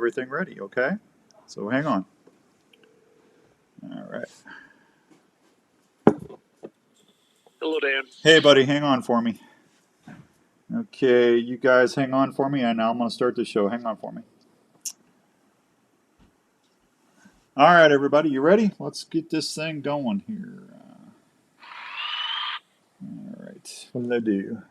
everything ready, okay? So hang on. All right. Hello, Dan. Hey, buddy, hang on for me. Okay, you guys hang on for me, and now I'm going to start the show. Hang on for me. All right, everybody, you ready? Let's get this thing going here. All right, what did I do?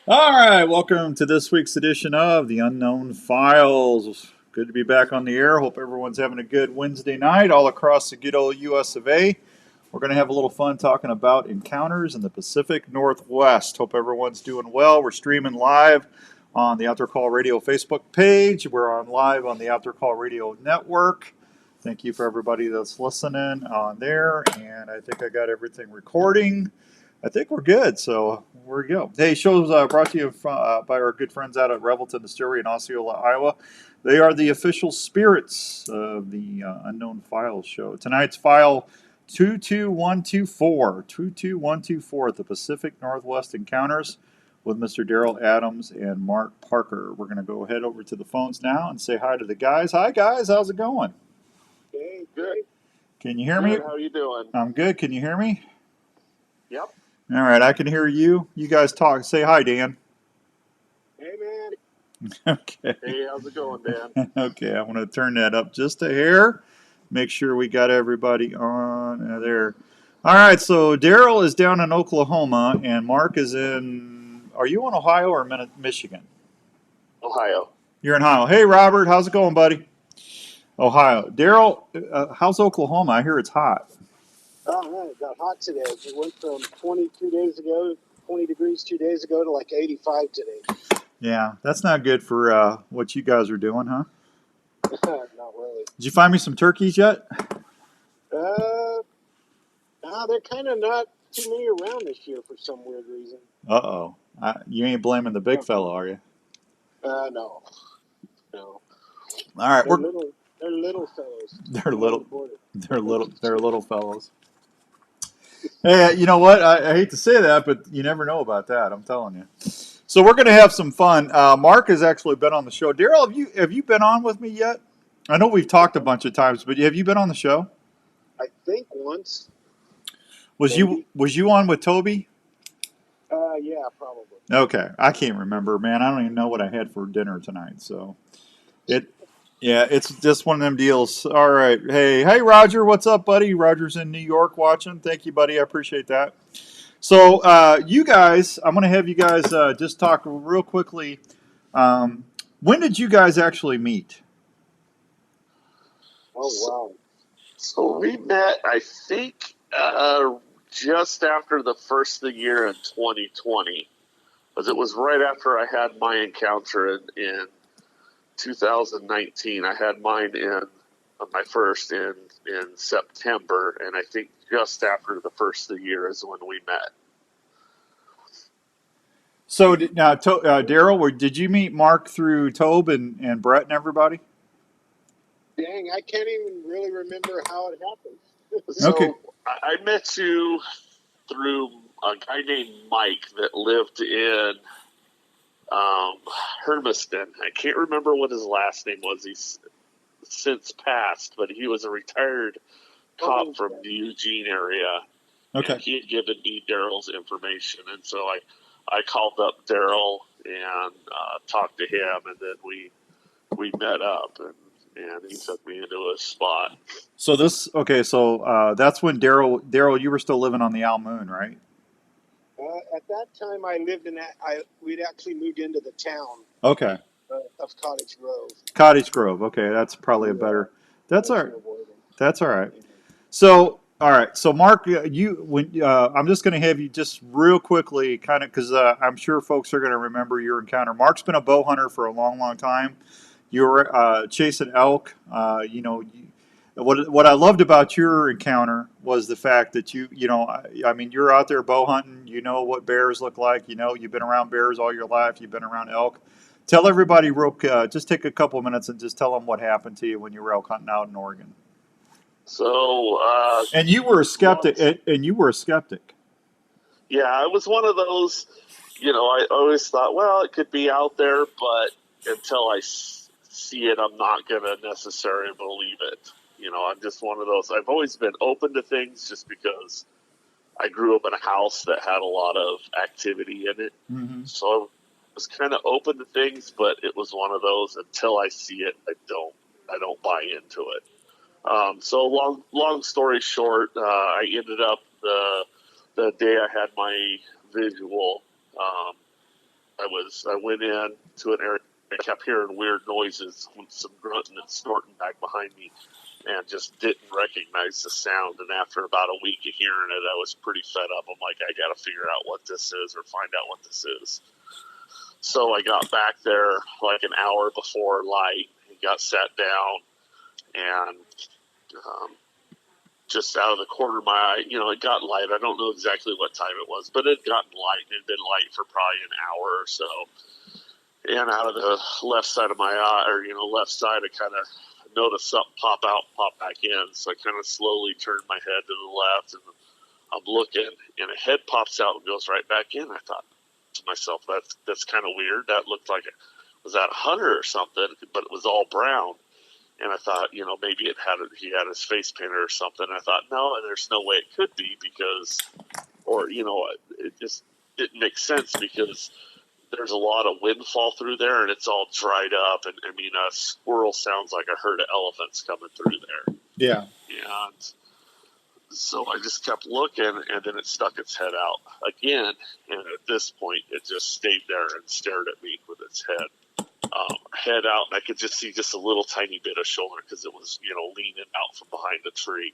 All right, welcome to this week's edition of the Unknown Files. Good to be back on the air. Hope everyone's having a good Wednesday night all across the good old US of A. We're going to have a little fun talking about encounters in the Pacific Northwest. Hope everyone's doing well. We're streaming live on the Outdoor Call Radio Facebook page. We're on live on the Outdoor Call Radio Network. Thank you for everybody that's listening on there. And I think I got everything recording. I think we're good, so here we go. Hey, show's brought to you by our good friends out at Revelton Distillery in Osceola, Iowa. They are the official spirits of the Unknown Files show. Tonight's file 22124, 22124 at the Pacific Northwest Encounters with Mr. Darrell Adams and Mark Parker. We're going to go head over to the phones now and say hi to the guys. Hi, guys. How's it going? Hey, good. Can you hear me? How you doing? I'm good. Can you hear me? Yep. All right, I can hear you. You guys talk. Say hi, Dan. Hey, man. Okay. Hey, how's it going, Dan? Okay, I'm going to turn that up just a hair. Make sure we got everybody on there. All right, so Darrell is down in Oklahoma, and Mark is in. Are you in Ohio or Michigan? Ohio. You're in Ohio. Hey, Robert, how's it going, buddy? Ohio. Darrell, how's Oklahoma? I hear it's hot. Oh, man, it got hot today. It went from 20 degrees 2 days ago to like 85 today. Yeah, that's not good for what you guys are doing, huh? Not really. Did you find me some turkeys yet? No, they're kind of not too many around this year for some weird reason. Uh-oh. You ain't blaming the big fella, are you? No. All right, they're little fellows. They're little fellows. Hey, you know what? I hate to say that, but you never know about that. I'm telling you. So we're going to have some fun. Mark has actually been on the show. Darrell, have you been on with me yet? I know we've talked a bunch of times, but have you been on the show? I think once. Was you on with Toby? Yeah, probably. Okay, I can't remember, man. I don't even know what I had for dinner tonight. So it's just one of them deals. All right. Hey, Roger, what's up, buddy? Roger's in New York watching. Thank you, buddy. I appreciate that. So you guys, I'm going to have you guys just talk real quickly. When did you guys actually meet? Oh, wow. So we met, I think, just after the first of the year in 2020. Because it was right after I had my encounter in 2019. I had mine my first in September, and I think just after the first of the year is when we met. So now, Darrell, did you meet Mark through Tobe and Brett and everybody? Dang, I can't even really remember how it happened. So Okay. I met you through a guy named Mike that lived in Hermiston. I can't remember what his last name was. He's since passed, but he was a retired cop from the Eugene area. Okay. And he had given me Darrell's information, and so I called up Darrell and talked to him, and then we met up, and he took me into a spot. So that's when Darrell, you were still living on the Al Moon, right? At that time, I lived in we'd actually moved into the town. Okay. Of Cottage Grove. Cottage Grove. Okay, that's probably a better. That's all right. That's all right. So, all right. So, Mark, I'm just going to have you just real quickly, kind of, because I'm sure folks are going to remember your encounter. Mark's been a bow hunter for a long, long time. You were chasing elk. what I loved about your encounter was the fact that I mean, you're out there bow hunting. You know what bears look like. You know, you've been around bears all your life. You've been around elk. Tell everybody just take a couple minutes and just tell them what happened to you when you were elk hunting out in Oregon. So, And you were a long, skeptic. And you were a skeptic. yeah, I was one of those. I always thought, well, it could be out there, but until I see it, I'm not going to necessarily believe it. I'm just one of those. I've always been open to things just because I grew up in a house that had a lot of activity in it. Mm-hmm. So I was kind of open to things, but it was one of those until I see it, I don't buy into it. So long story short, I ended up the day I had my visual. Um, I went in to an area. I kept hearing weird noises, some grunting and snorting back behind me, and just didn't recognize the sound. And after about a week of hearing it, I was pretty fed up. I'm like, I got to figure out what this is or find out what this is. So I got back there like an hour before light and got sat down and just out of the corner of my eye, it got light. I don't know exactly what time it was, but it had gotten light. It had been light for probably an hour or so. And out of the left side of my eye, or, left side, I kind of noticed something pop out, pop back in. So I kind of slowly turned my head to the left, and I'm looking, and a head pops out and goes right back in. I thought to myself, that's kind of weird. That looked like was that a hunter or something, but it was all brown. And I thought, maybe he had his face painted or something. I thought, no, there's no way it could be because, or, it just didn't make sense because there's a lot of windfall through there and it's all dried up. And I mean, a squirrel sounds like a herd of elephants coming through there. Yeah. And so I just kept looking and then it stuck its head out again. And at this point, it just stayed there and stared at me with its head out, and I could just see just a little tiny bit of shoulder because it was, leaning out from behind the tree.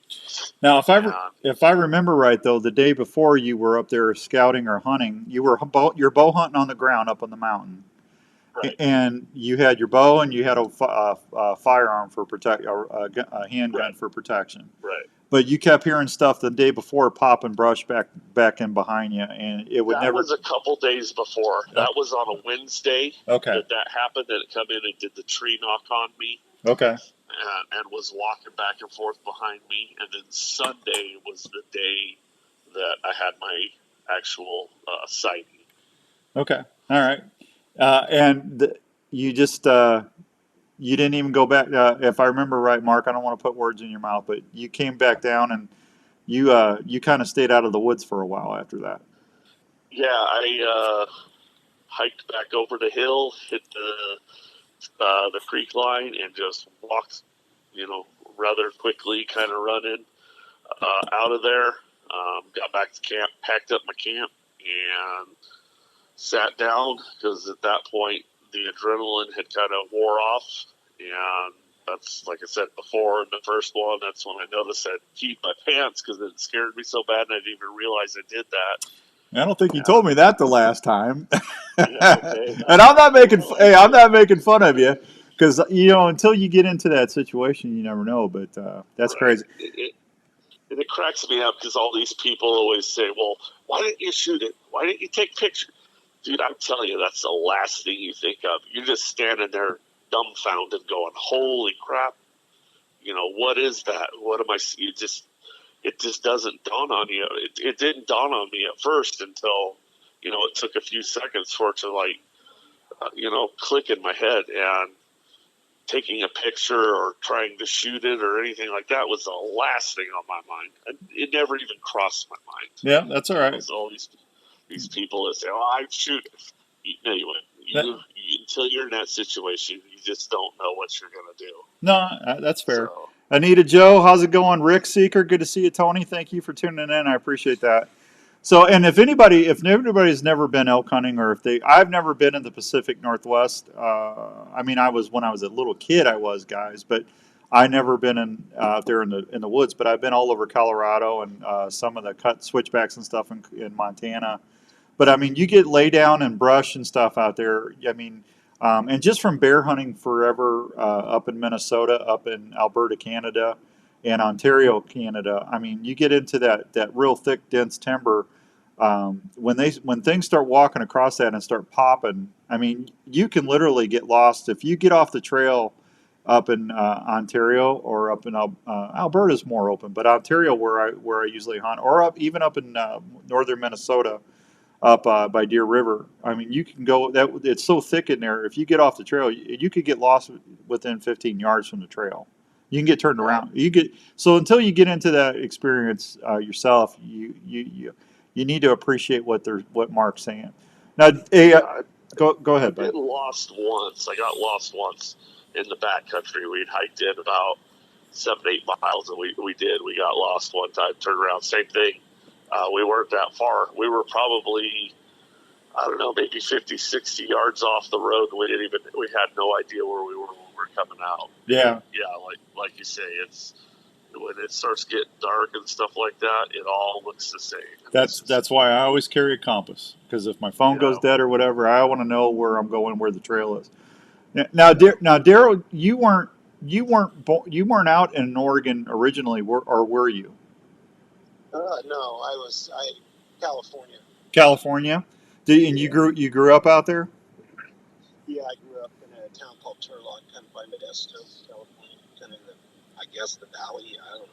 Now, if I remember right, though, the day before you were up there scouting or hunting, you're bow hunting on the ground up on the mountain, Right. and you had your bow and you had a firearm for a handgun Right. for protection. Right. But you kept hearing stuff the day before popping brush back in behind you, and it would that never. was a couple days before. That was on a Wednesday. Okay. That happened. That it come in and did the tree knock on me. Okay. And was walking back and forth behind me. And then Sunday was the day that I had my actual sighting. Okay. All right. You just you didn't even go back. If I remember right, Mark, I don't want to put words in your mouth, but you came back down and you kind of stayed out of the woods for a while after that. Yeah, I hiked back over the hill, hit the creek line, and just walked, rather quickly, kind of running out of there. Got back to camp, packed up my camp, and sat down because at that point the adrenaline had kind of wore off, and that's like I said before in the first one. That's when I noticed I'd keep my pants because it scared me so bad, and I didn't even realize I did that. I don't think you told me that the last time. Yeah, okay. And I'm not making fun of you because until you get into that situation, you never know. But that's Right. crazy. It cracks me up because all these people always say, "Well, why didn't you shoot it? Why didn't you take pictures?" Dude, I'm telling you, that's the last thing you think of. You're just standing there dumbfounded, going, "Holy crap! What is that? What am I?" It just doesn't dawn on you. It didn't dawn on me at first until it took a few seconds for it to click in my head. And taking a picture or trying to shoot it or anything like that was the last thing on my mind. It never even crossed my mind. Yeah, that's all right. All these people that say, "Oh, I'd shoot it." Until you're in that situation, you just don't know what you're going to do. No, that's fair. So, Anita, Joe, how's it going? Rick Seeker, good to see you. Tony, thank you for tuning in. I appreciate that. So, and if anybody's never been elk hunting, or I've never been in the Pacific Northwest. I mean, when I was a little kid, I was, guys, but I never been out there in the woods. But I've been all over Colorado and some of the cut switchbacks and stuff in Montana. But I mean, you get lay down and brush and stuff out there. I mean, and just from bear hunting forever up in Minnesota, up in Alberta, Canada, and Ontario, Canada. I mean, you get into that real thick, dense timber. When things start walking across that and start popping, I mean, you can literally get lost if you get off the trail up in Ontario or up in Alberta's more open, but Ontario where I usually hunt, or even up in northern Minnesota up by Deer River. I mean, you can go that it's so thick in there. If you get off the trail, you could get lost within 15 yards from the trail. You can get turned around. You get so until you get into that experience yourself, you need to appreciate what Mark's saying. Now, hey, Yeah, go ahead, I've bud. been lost once. I got lost once in the backcountry. We'd hiked in about 7, 8 miles, and we got lost one time. Turned around, same thing. We weren't that far. We were probably, I don't know, maybe 50, 60 yards off the road. We had no idea where we were when we were coming out. Yeah. And yeah, like you say, it's when it starts getting dark and stuff like that, it all looks the same. That's why I always carry a compass, because if my phone goes dead or whatever, I want to know where I'm going, where the trail is. Now, Darrell, you weren't out in Oregon originally, or were you? No, California. California? And Yeah. you grew up out there? Yeah, I grew up in a town called Turlock, kind of by Modesto, California, kind of I guess the valley. I don't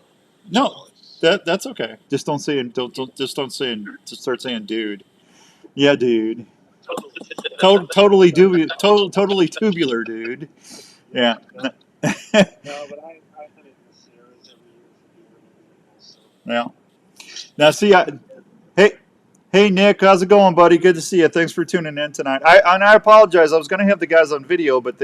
know. No, that's okay. Just don't say don't say just start saying dude. Yeah, dude. Totally totally tubular, dude. Yeah, Yeah. no, no, but I hunted in the Sierras every year for deer and everything else. So Yeah. Now, see, yeah, hey, hey, Nick, how's it going, buddy? Good to see you. Thanks for tuning in tonight. I apologize. I was going to have the guys on video, but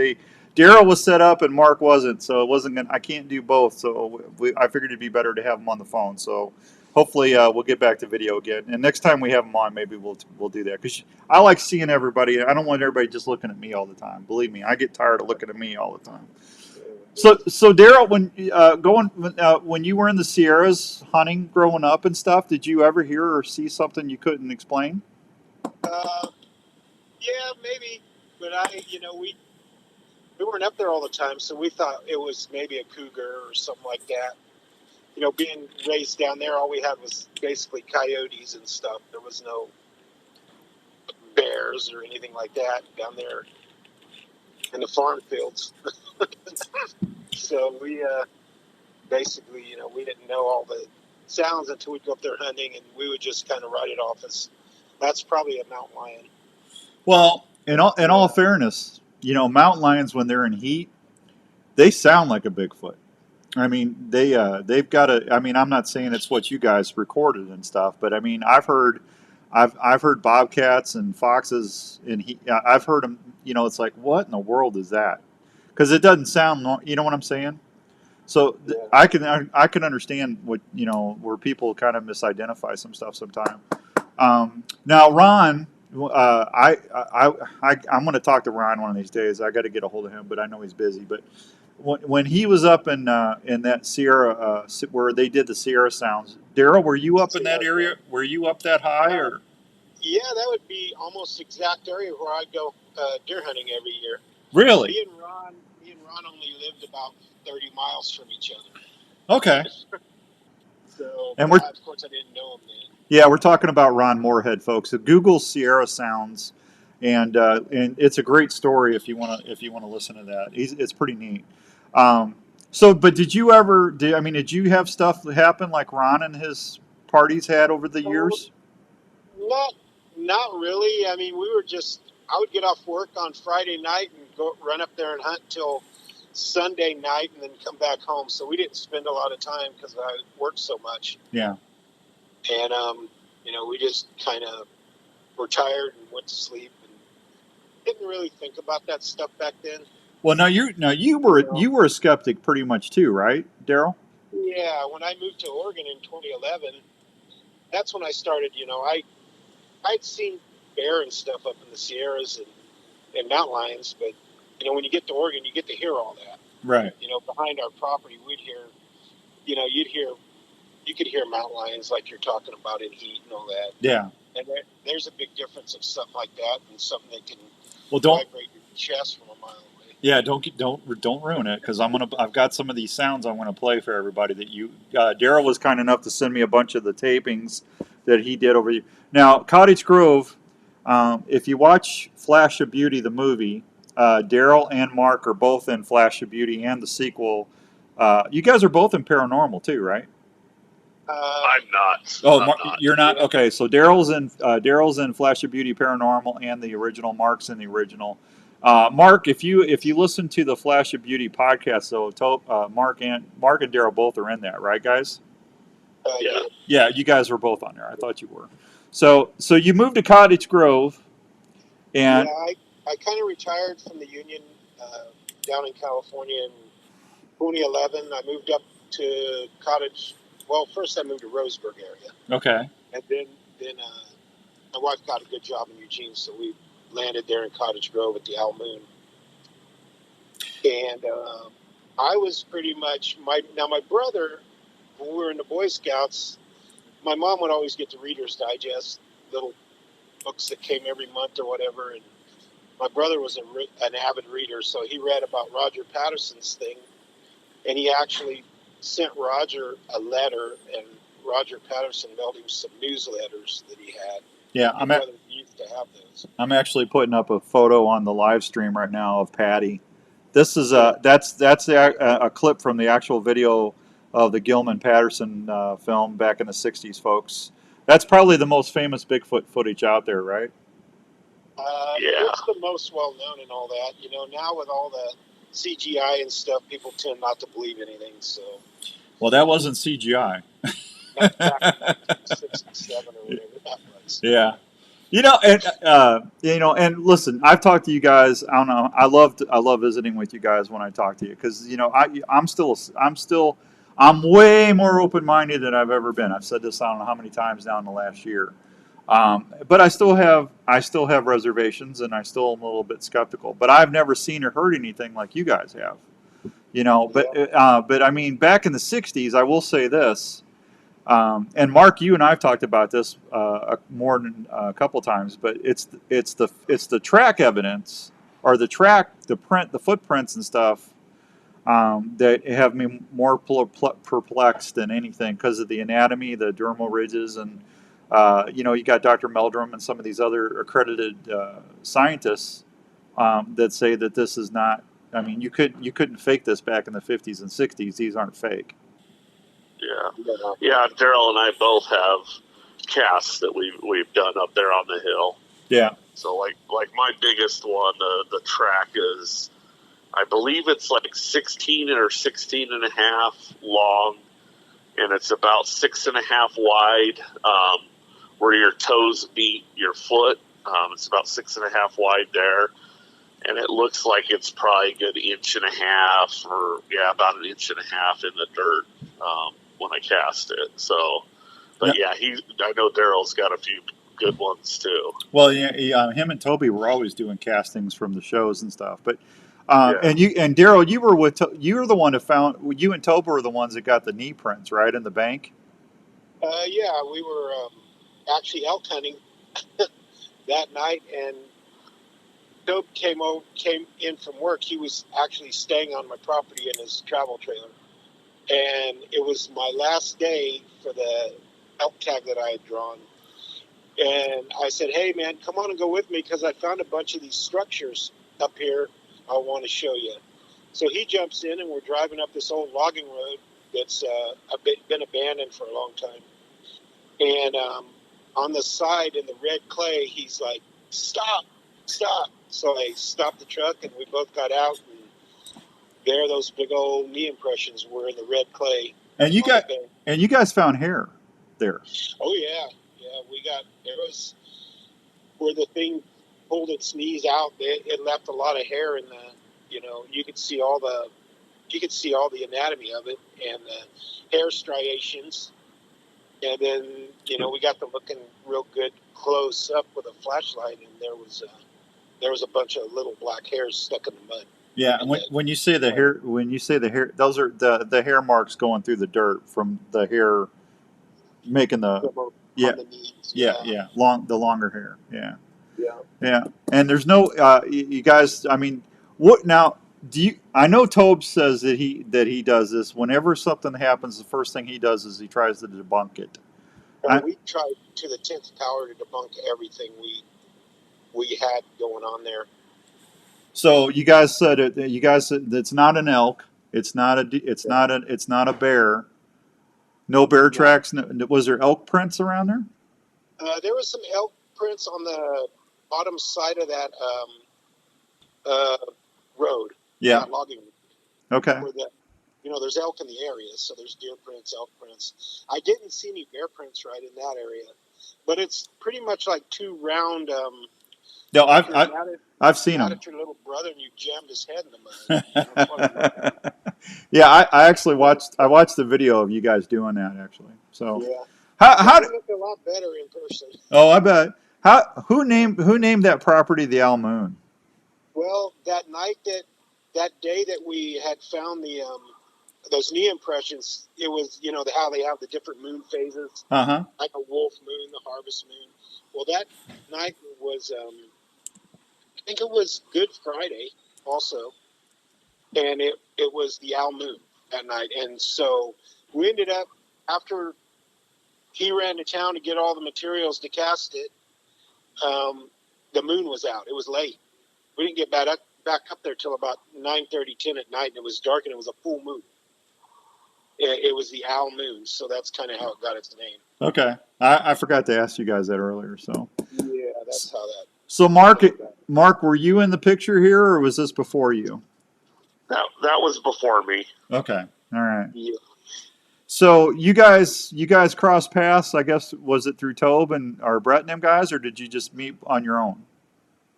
Darrell was set up and Mark wasn't, so it wasn't going. I can't do both, so I figured it'd be better to have them on the phone. So hopefully we'll get back to video again. And next time we have them on, maybe we'll do that because I like seeing everybody. I don't want everybody just looking at me all the time. Believe me, I get tired of looking at me all the time. So Darrell, when you were in the Sierras hunting growing up and stuff, did you ever hear or see something you couldn't explain? uh, yeah, maybe, but we weren't up there all the time, so we thought it was maybe a cougar or something like that. Being raised down there, all we had was basically coyotes and stuff. There was no bears or anything like that down there in the farm fields. So we basically, we didn't know all the sounds until we'd go up there hunting, and we would just kind of write it off as that's probably a mountain lion. Well, in all fairness, mountain lions when they're in heat, they sound like a Bigfoot. I mean, they've got a. I mean, I'm not saying it's what you guys recorded and stuff, but I mean, I've heard bobcats and foxes and I've heard them. It's like, what in the world is that? Because it doesn't sound. You know what I'm saying? So Yeah. I can understand where people kind of misidentify some stuff sometimes. Now Ron, I'm going to talk to Ron one of these days. I got to get a hold of him, but I know he's busy. But when he was up in that Sierra where they did the Sierra Sounds, Darrell, were you up in that area? Were you up that high or? Yeah, that would be almost exact area where I go deer hunting every year. Really? Me and Ron only lived about 30 miles from each other. Okay. So, And of course, I didn't know him then. Yeah, we're talking about Ron Moorhead, folks. So Google Sierra Sounds, and it's a great story if you want to listen to that. It's pretty neat. But did you ever? Did you have stuff happen like Ron and his parties had over the So, years? not really. I mean, I would get off work on Friday night and go run up there and hunt till Sunday night and then come back home. So we didn't spend a lot of time because I worked so much. Yeah. And, we just kind of were tired and went to sleep and didn't really think about that stuff back then. Well, you were a skeptic pretty much too, right, Darrell? Yeah, when I moved to Oregon in 2011, that's when I started, I'd seen bear and stuff up in the Sierras and mountain lions, but when you get to Oregon, you get to hear all that. Right. Behind our property, we'd hear, you could hear mountain lions like you're talking about in heat and all that. Yeah. And there's a big difference of something like that and something that can Well, don't vibrate your chest from a mile away. Yeah, don't ruin it because I've got some of these sounds I want to play for everybody that you Darrell was kind enough to send me a bunch of the tapings that he did over. Now Cottage Grove, if you watch Flash of Beauty the movie, Darrell and Mark are both in Flash of Beauty and the sequel. You guys are both in Paranormal too, right? I'm not. Oh, I'm not. you're not. Okay, so Darrell's in Flash of Beauty Paranormal and the original. Mark's in the original. Mark, if you listen to the Flash of Beauty podcast, so Mark and Darrell both are in that, right, guys? Yeah. Yeah, you guys were both on there. I thought you were. So you moved to Cottage Grove, and Yeah, I kind of retired from the union down in California in 2011. I moved up to Cottage. Well, first I moved to Roseburg area, okay, and then my wife got a good job in Eugene, so we landed there in Cottage Grove at the Owl Moon. And I was pretty much my brother. When we were in the Boy Scouts, my mom would always get the Reader's Digest, little books that came every month or whatever. And my brother was an avid reader, so he read about Roger Patterson's thing, and he actually sent Roger a letter, and Roger Patterson mailed him some newsletters that he had. yeah, He used to have those. I'm actually putting up a photo on the live stream right now of Patty. This is that's a clip from the actual video of the Gilman Patterson film back in the '60s, folks. That's probably the most famous Bigfoot footage out there, right? Yeah. It's the most well known and all that. Now with all the CGI and stuff, people tend not to believe anything. So. Well, that wasn't CGI. Back in 1967 or whatever that was. Yeah. And listen, I've talked to you guys. I don't know. I love visiting with you guys when I talk to you because I'm way more open minded than I've ever been. I've said this I don't know how many times now in the last year, but I still have reservations and I still am a little bit skeptical. But I've never seen or heard anything like you guys have. But I mean, back in the '60s, I will say this. And Mark, you and I've talked about this more than a couple times, but it's the track evidence or the footprints and stuff that have me more perplexed than anything because of the anatomy, the dermal ridges, and you got Dr. Meldrum and some of these other accredited scientists that say that this is not. I mean, you couldn't fake this back in the '50s and '60s. These aren't fake. Yeah. Darrell and I both have casts that we've done up there on the hill. Yeah. So like my biggest one, the track is, I believe it's like 16 or 16 and a half long, and it's about 6.5 wide, where your toes meet your foot. It's about 6.5 wide there. And it looks like it's probably a good inch and a half, or about an inch and a half in the dirt when I cast it. So, but I know Darrell's got a few good ones too. Well, him and Toby were always doing castings from the shows and stuff. But and Darrell, you were the one who found, you and Toby were the ones that got the knee prints, right, in the bank. Yeah, we were actually elk hunting that night, and Toby came in from work. He was actually staying on my property in his travel trailer, and it was my last day for the elk tag that I had drawn. And I said, "Hey, man, come on and go with me because I found a bunch of these structures up here I want to show you." So he jumps in, and we're driving up this old logging road that's been abandoned for a long time. And on the side in the red clay, he's like, "Stop, stop." So I stopped the truck, and we both got out, and there those big old knee impressions were in the red clay. And you guys found hair there. Oh yeah, we got arrows where the thing pulled its knees out. It left a lot of hair in the. You could see all the anatomy of it and the hair striations. And then we got them looking real good close up with a flashlight, and there was a bunch of little black hairs stuck in the mud. Yeah, and when you say the hair, those are the hair marks going through the dirt from the hair making the knees, the longer hair. Yeah. And there's no you guys. I mean, what now? Do you? I know Tobe says that he does this whenever something happens. The first thing he does is he tries to debunk it. Oh, I, we tried to the 10th power to debunk everything we had going on there. so you guys said it. You guys said it's not an elk. It's not a. It's not a bear. No bear No. tracks. No, was there elk prints around there? There was some elk prints on the bottom side of that road, Yeah. that logging road, Okay. where there's elk in the area, so there's deer prints, elk prints. I didn't see any bear prints right in that area, but it's pretty much like two round. No, Like you're I've seen mad them. at your little brother and you jammed his head in the mud. That's what it was. Yeah, I actually watched. I watched the video of you guys doing that actually. So Yeah, how they did, look a lot better in person. oh, I bet. Who named that property the Al Moon? Well, that day that we had found those knee impressions, it was how they have the different moon phases, Uh-huh. like a wolf moon, the harvest moon. Well, that night was I think it was Good Friday also, and it was the Al Moon that night, and so we ended up after he ran to town to get all the materials to cast it. The moon was out. It was late. We didn't get back up there till about 9:30, 10 at night, and it was dark, and it was a full moon. It was the Al Moon, so that's kind of how it got its name. Okay. I forgot to ask you guys that earlier. So Yeah, that's how that. so Mark, were you in the picture here or was this before you? That was before me. Okay. All right. Yeah. So you guys crossed paths, I guess, was it through Tobe and or Brett and them guys, or did you just meet on your own?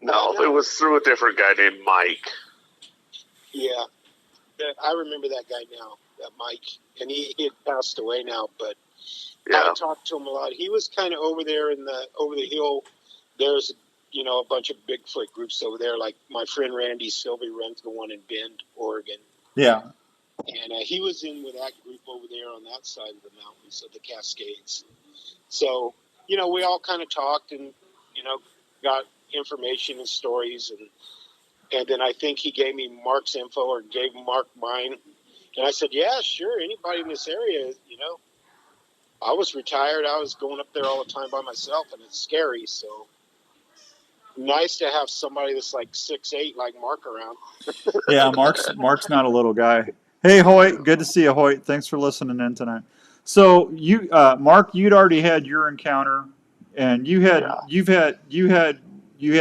No, it was through a different guy named Mike. Yeah, I remember that guy now, that Mike, and he had passed away now, but Yeah. I talked to him a lot. He was kind of over there over the hill. There's a bunch of Bigfoot groups over there. Like my friend Randy Sylvie runs the one in Bend, Oregon, Yeah. and he was in with that group over there on that side of the mountains of the Cascades. So we all kind of talked and got information and stories, and then I think he gave me Mark's info or gave Mark mine, and I said, yeah, sure, anybody in this area, I was retired. I was going up there all the time by myself, and it's scary. So nice to have somebody that's like 6'8", like Mark, around. Yeah, Mark's not a little guy. Hey Hoyt, good to see you, Hoyt. Thanks for listening in tonight. So Mark, you'd already had your encounter, and you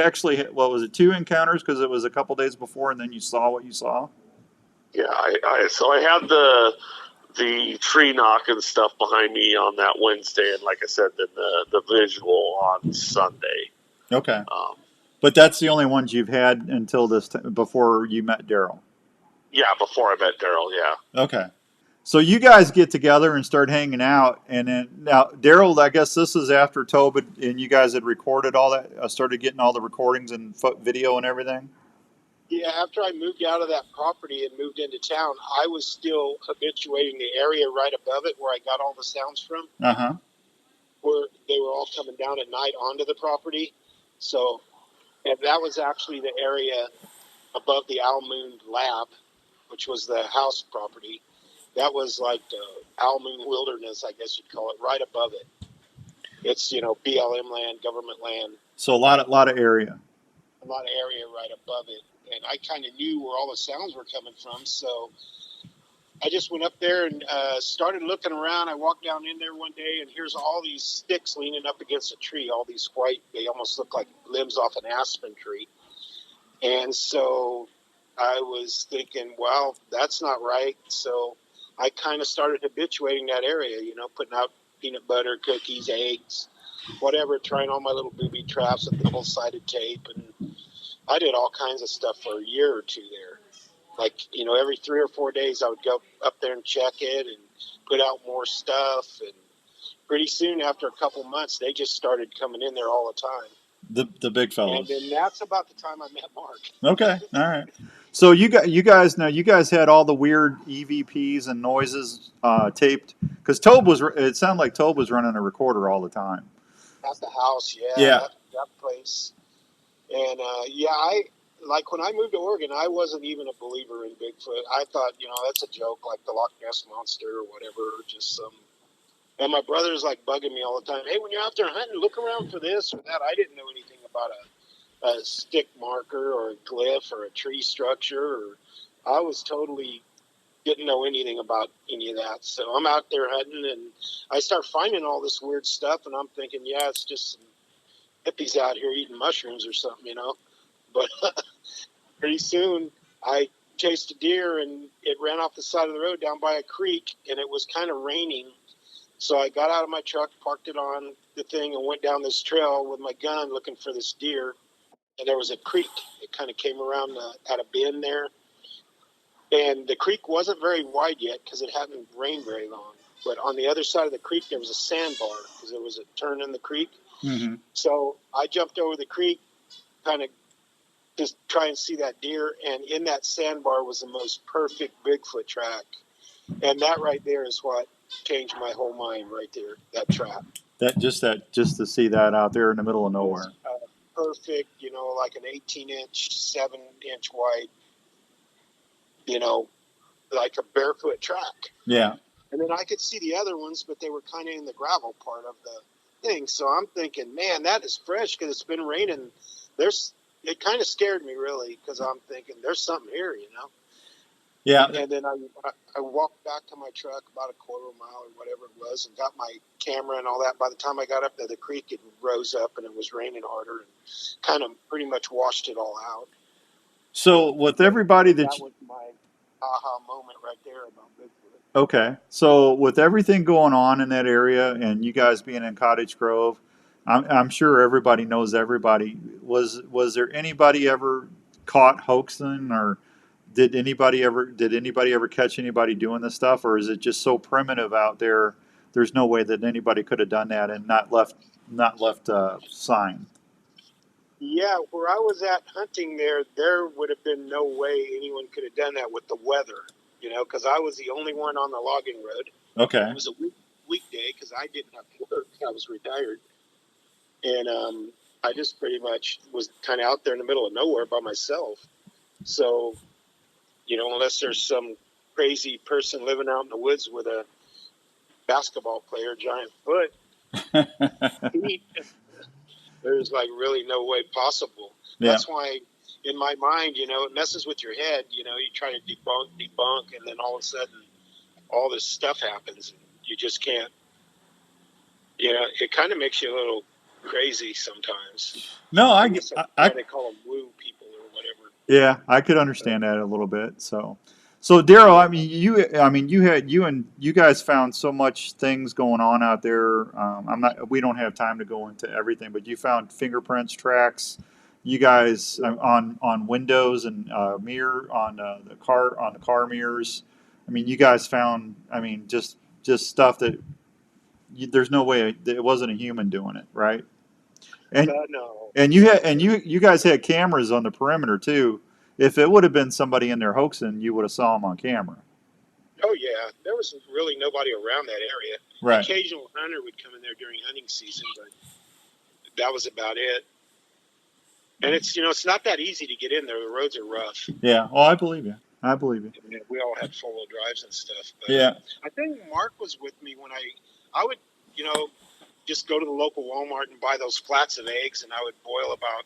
actually had, what was it, two encounters because it was a couple days before, and then you saw what you saw. Yeah, so I had the tree knock and stuff behind me on that Wednesday, and like I said, then the visual on Sunday. Okay. But that's the only ones you've had until before you met Darrell. Yeah, before I met Darrell. Yeah. Okay. So you guys get together and start hanging out, and then now Darrell, I guess this is after Tobit and you guys had recorded all that, started getting all the recordings and video and everything. Yeah, after I moved out of that property and moved into town, I was still habituating the area right above it where I got all the sounds from. Uh-huh. Where they were all coming down at night onto the property. So, and that was actually the area above the Al Moon Lab, which was the house property. That was like the Al Moon Wilderness, I guess you'd call it, right above it. It's, BLM land, government land. So a lot of area. A lot of area right above it. And I kind of knew where all the sounds were coming from. So I just went up there and started looking around. I walked down in there one day, and here's all these sticks leaning up against a tree, all these white, they almost look like limbs off an aspen tree. And so I was thinking, well, that's not right. So I kind of started habituating that area, putting out peanut butter, cookies, eggs, whatever, trying all my little booby traps with double-sided tape. And I did all kinds of stuff for a year or two there. Like, every 3 or 4 days I would go up there and check it and put out more stuff. And pretty soon, after a couple months, they just started coming in there all the time. The big fellas. And then that's about the time I met Mark. Okay, all right. So you guys had all the weird EVPs and noises taped because it sounded like Tobe was running a recorder all the time. At the house, Yeah. that place. And like when I moved to Oregon, I wasn't even a believer in Bigfoot. I thought, that's a joke, like the Loch Ness monster or whatever, or just some. And my brother's like bugging me all the time. Hey, when you're out there hunting, look around for this or that. I didn't know anything about a stick marker or a glyph or a tree structure. Or I was totally didn't know anything about any of that. So I'm out there hunting, and I start finding all this weird stuff, and I'm thinking, yeah, it's just some hippies out here eating mushrooms or something. But pretty soon, I chased a deer, and it ran off the side of the road down by a creek, and it was kind of raining. So I got out of my truck, parked it on the thing, and went down this trail with my gun looking for this deer. And there was a creek. It kind of came around at a bend there. And the creek wasn't very wide yet because it hadn't rained very long. But on the other side of the creek, there was a sandbar because there was a turn in the creek. Mm-hmm. So I jumped over the creek, kind of just try and see that deer. And in that sandbar was the most perfect Bigfoot track. And that right there is what changed my whole mind right there, that track. Just to see that out there in the middle of nowhere. Perfect, like an 18-inch, 7-inch wide, like a barefoot track. Yeah. And then I could see the other ones, but they were kind of in the gravel part of the thing. So I'm thinking, man, that is fresh because it's been raining. It kind of scared me really because I'm thinking there's something here. Yeah. And then I walked back to my truck about a quarter of a mile or whatever it was and got my camera and all that. By the time I got up there, the creek had rose up and it was raining harder and kind of pretty much washed it all out. So with everybody that was my aha moment right there about Bigfoot. Okay, so with everything going on in that area and you guys being in Cottage Grove, I'm sure everybody knows everybody. Was there anybody ever caught hoaxing, or did anybody ever catch anybody doing this stuff, or is it just so primitive out there? There's no way that anybody could have done that and not left a sign. Yeah, where I was at hunting there would have been no way anyone could have done that with the weather, because I was the only one on the logging road. Okay. It was a weekday because I didn't have to work. I was retired. And I just pretty much was kind of out there in the middle of nowhere by myself. So, unless there's some crazy person living out in the woods with a basketball player giant foot, there's like really no way possible. Yeah. That's why in my mind, it messes with your head. You try to debunk, and then all of a sudden all this stuff happens and you just can't. It kind of makes you a little crazy sometimes. No, I guess that's why they call them woo people or whatever. Yeah, I could understand that a little bit. So Darrell, you guys found so much things going on out there. We don't have time to go into everything, but you found fingerprints, tracks. You guys on windows and mirror on the car mirrors. You guys found, just stuff that there's no way that it wasn't a human doing it, right? And No. and you guys had cameras on the perimeter too. If it would have been somebody in there hoaxing, you would have saw them on camera. Oh yeah, there was really nobody around that area. Right. Occasional hunter would come in there during hunting season, but that was about it. And it's not that easy to get in there. The roads are rough. Yeah. Oh, I believe you. I believe you. I mean, we all had 4-wheel drives and stuff. But Yeah. I think Mark was with me when I would, just go to the local Walmart and buy those flats of eggs, and I would boil about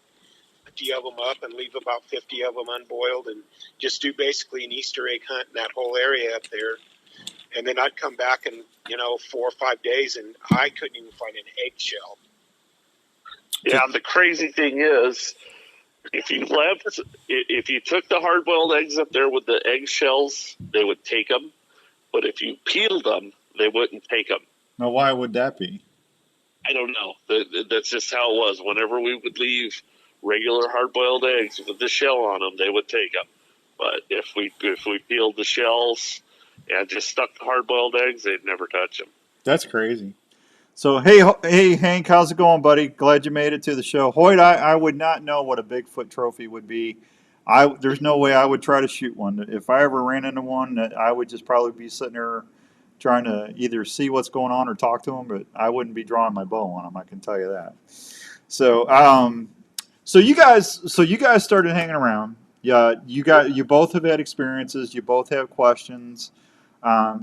50 of them up and leave about 50 of them unboiled and just do basically an Easter egg hunt in that whole area up there. And then I'd come back in, 4 or 5 days and I couldn't even find an eggshell. Yeah, the crazy thing is, if you took the hard-boiled eggs up there with the eggshells, they would take them. But if you peeled them, they wouldn't take them. Now, why would that be? I don't know. That's just how it was. Whenever we would leave regular hard-boiled eggs with the shell on them, they would take them. But if we peeled the shells and just stuck the hard-boiled eggs, they'd never touch them. That's crazy. So hey Hank, how's it going, buddy? Glad you made it to the show. Hoyt, I would not know what a Bigfoot trophy would be. There's no way I would try to shoot one. If I ever ran into one, I would just probably be sitting there trying to either see what's going on or talk to them, but I wouldn't be drawing my bow on them. I can tell you that. So So you guys started hanging around. Yeah, you both have had experiences. You both have questions.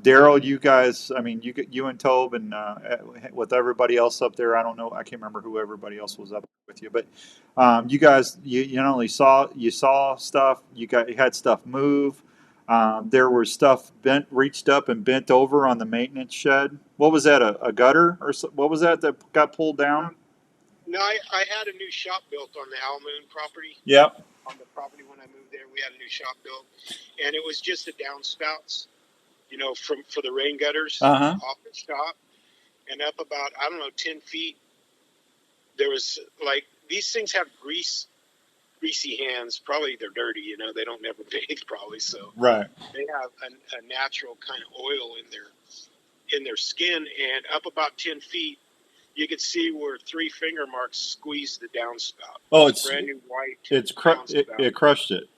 Darrell, you guys, I mean, you and Tobe and with everybody else up there. I don't know. I can't remember who everybody else was up with you, but you guys, you not only saw stuff. You had stuff move. There was stuff reached up and bent over on the maintenance shed. What was that? A gutter or what was that got pulled down? No, I had a new shop built on the Almoon property. Yep. On the property when I moved there, we had a new shop built, and it was just the downspouts, for the rain gutters off the shop, and up about, I don't know, 10 feet. There was like, these things have greasy hands. Probably they're dirty, they don't never bathe probably, so right. They have a natural kind of oil in their skin, and up about 10 feet. You could see where 3 finger marks squeezed the downspout. Oh, it's brand new white. It crushed it. It crushed it.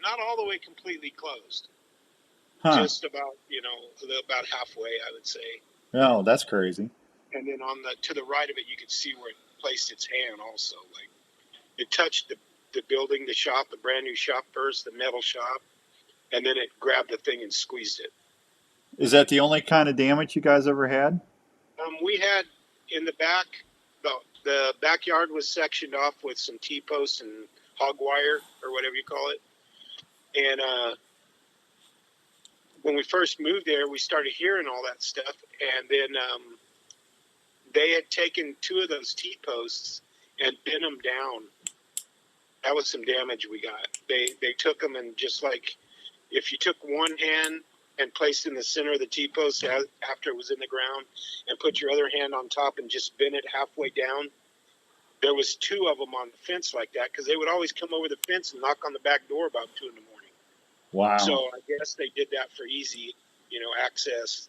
Not all the way completely closed. Just about, about halfway, I would say. Oh, that's crazy. And then to the right of it, you could see where it placed its hand also. Like it touched the building, the shop, the brand new shop first, the metal shop, and then it grabbed the thing and squeezed it. Is that the only kind of damage you guys ever had? We had in the back, the backyard was sectioned off with some T-posts and hog wire or whatever you call it. And when we first moved there, we started hearing all that stuff. And then they had taken 2 of those T-posts and bent them down. That was some damage we got. They took them and just like if you took one hand and placed in the center of the T-post after it was in the ground and put your other hand on top and just bent it halfway down. There was 2 of them on the fence like that because they would always come over the fence and knock on the back door about 2 in the morning. Wow. So I guess they did that for easy, access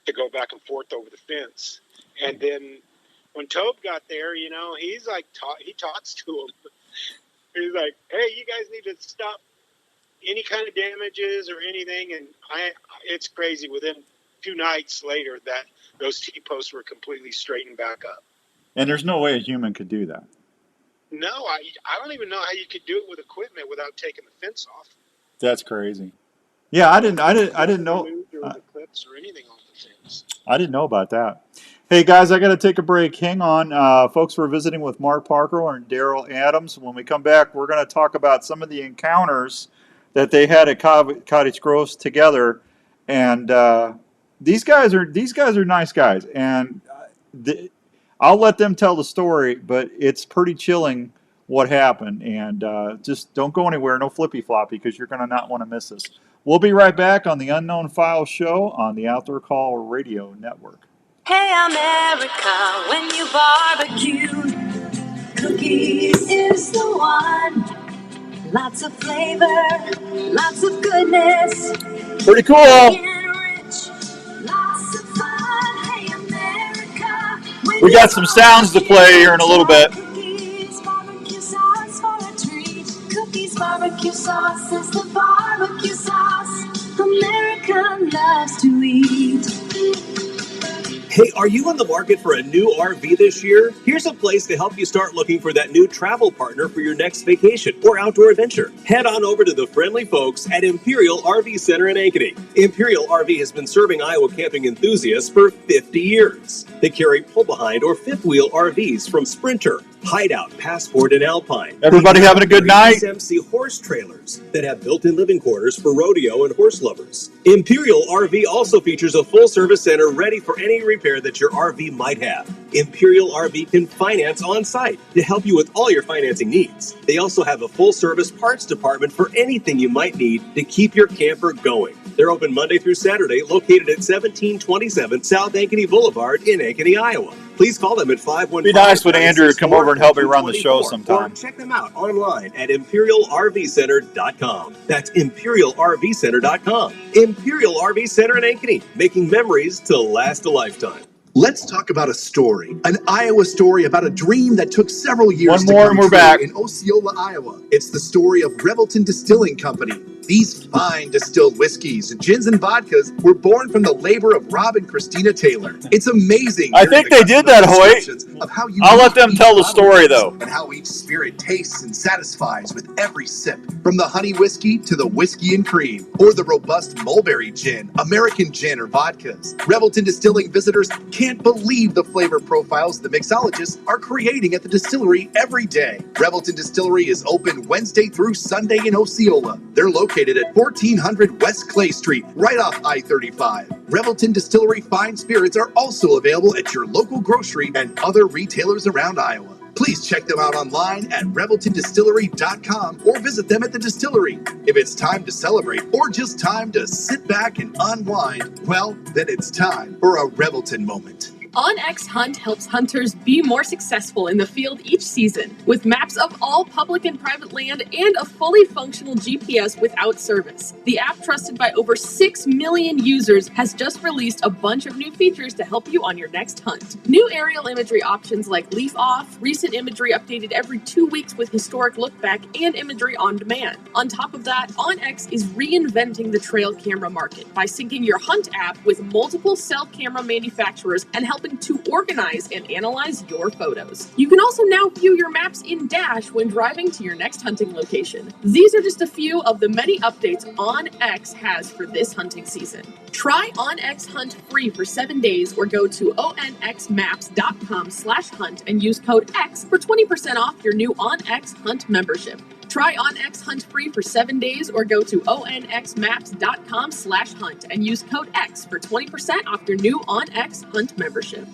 to go back and forth over the fence. And then when Tobe got there, he's like, he talks to him. He's like, hey, you guys need to stop any kind of damages or anything, and it's crazy. Within 2 nights later, that those T-posts were completely straightened back up. And there's no way a human could do that. No, I don't even know how you could do it with equipment without taking the fence off. That's crazy. Yeah, I didn't know. The clips or anything off the fence. I didn't know about that. Hey guys, I got to take a break. Hang on, folks. We're visiting with Mark Parker and Darrell Adams. When we come back, we're going to talk about some of the encounters that they had at Cottage Grove together, and these guys are nice guys, and I'll let them tell the story, but it's pretty chilling what happened, and just don't go anywhere, no flippy floppy, because you're going to not want to miss this. We'll be right back on the Unknown Files show on the Outdoor Call Radio Network. Hey America, when you barbecue, cookies is the one. Lots of flavor, lots of goodness. Pretty cool. Rich, lots of fun. Hey America, we got some sounds to play here in a little bit. Cookies, barbecue sauce for a treat. Cookies, barbecue sauce is the barbecue sauce America loves to eat. Hey, are you in the market for a new RV this year? Here's a place to help you start looking for that new travel partner for your next vacation or outdoor adventure. Head on over to the friendly folks at Imperial RV Center in Ankeny. Imperial RV has been serving Iowa camping enthusiasts for 50 years. They carry pull-behind or fifth-wheel RVs from Sprinter, Hideout, Passport, and Alpine. Everybody having a good night? SMC horse trailers that have built-in living quarters for rodeo and horse lovers. Imperial RV also features a full-service center ready for any repair that your RV might have. Imperial RV can finance on-site to help you with all your financing needs. They also have a full-service parts department for anything you might need to keep your camper going. They're open Monday through Saturday, located at 1727 South Ankeny Boulevard in Ankeny, Iowa. Please call them at 515. Be nice when Andrew would come over and help me run the show sometime. Or check them out online at ImperialRVCenter.com. That's ImperialRVCenter.com. Imperial RV Center in Ankeny, making memories to last a lifetime. Let's talk about a story, an Iowa story about a dream that took several years One more and we're back in Osceola, Iowa. It's the story of Revelton Distilling Company. These fine distilled whiskeys, gins, and vodkas were born from the labor of Rob and Christina Taylor. It's amazing. I think they did that, Hoyt. Of how I'll let them tell the story, though. And how each spirit tastes and satisfies with every sip. From the honey whiskey to the whiskey and cream, or the robust mulberry gin, American gin, or vodkas. Revelton Distilling visitors can't believe the flavor profiles the mixologists are creating at the distillery every day. Revelton Distillery is open Wednesday through Sunday in Osceola. They're located at 1400 West Clay Street, right off I-35. Revelton Distillery fine spirits are also available at your local grocery and other retailers around Iowa. Please check them out online at ReveltonDistillery.com or visit them at the distillery. If it's time to celebrate or just time to sit back and unwind, well, then it's time for a Revelton moment. OnX Hunt helps hunters be more successful in the field each season, with maps of all public and private land and a fully functional GPS without service. The app, trusted by over 6 million users, has just released a bunch of new features to help you on your next hunt. New aerial imagery options like leaf off, recent imagery updated every 2 weeks with historic look back, and imagery on demand. On top of that, OnX is reinventing the trail camera market by syncing your Hunt app with multiple cell camera manufacturers and helping to organize and analyze your photos. You can also now view your maps in Dash when driving to your next hunting location. These are just a few of the many updates OnX has for this hunting season. Try OnX Hunt free for 7 days or go to onxmaps.com/hunt and use code X for 20% off your new OnX Hunt membership. Try OnX Hunt free for 7 days or go to onxmaps.com/hunt and use code X for 20% off your new OnX Hunt membership.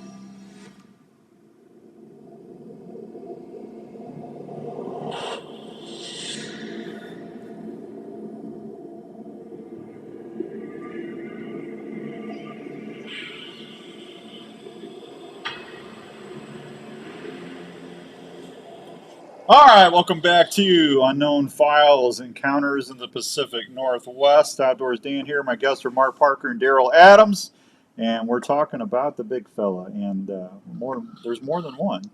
All right, welcome back to Unknown Files, Encounters in the Pacific Northwest. Outdoors Dan here. My guests are Mark Parker and Darrell Adams, and we're talking about the big fella, and there's more than one.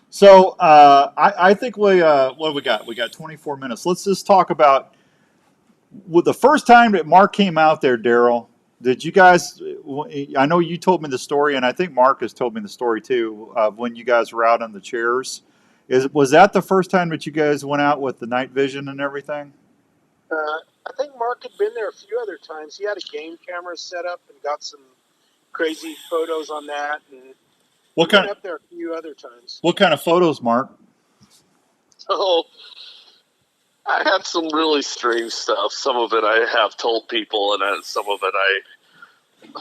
So I think what do we got? We got 24 minutes. Let's just talk about the first time that Mark came out there, Darrell. Did you guys? I know you told me the story, and I think Mark has told me the story too, of when you guys were out on the chairs. Was that the first time that you guys went out with the night vision and everything? I think Mark had been there a few other times. He had a game camera set up and got some crazy photos on that. And what kind went up there a few other times. What kind of photos, Mark? So I had some really strange stuff. Some of it I have told people, and some of it I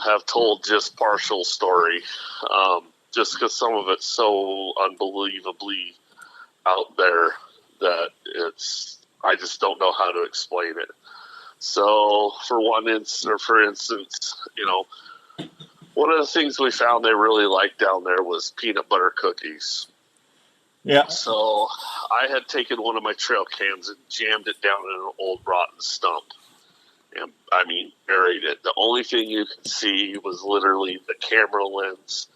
have told just partial story. Just because some of it's so unbelievably out there that I just don't know how to explain it. So for instance, one of the things we found they really liked down there was peanut butter cookies. Yeah. So I had taken one of my trail cams and jammed it down in an old rotten stump. And buried it. The only thing you could see was literally the camera lens,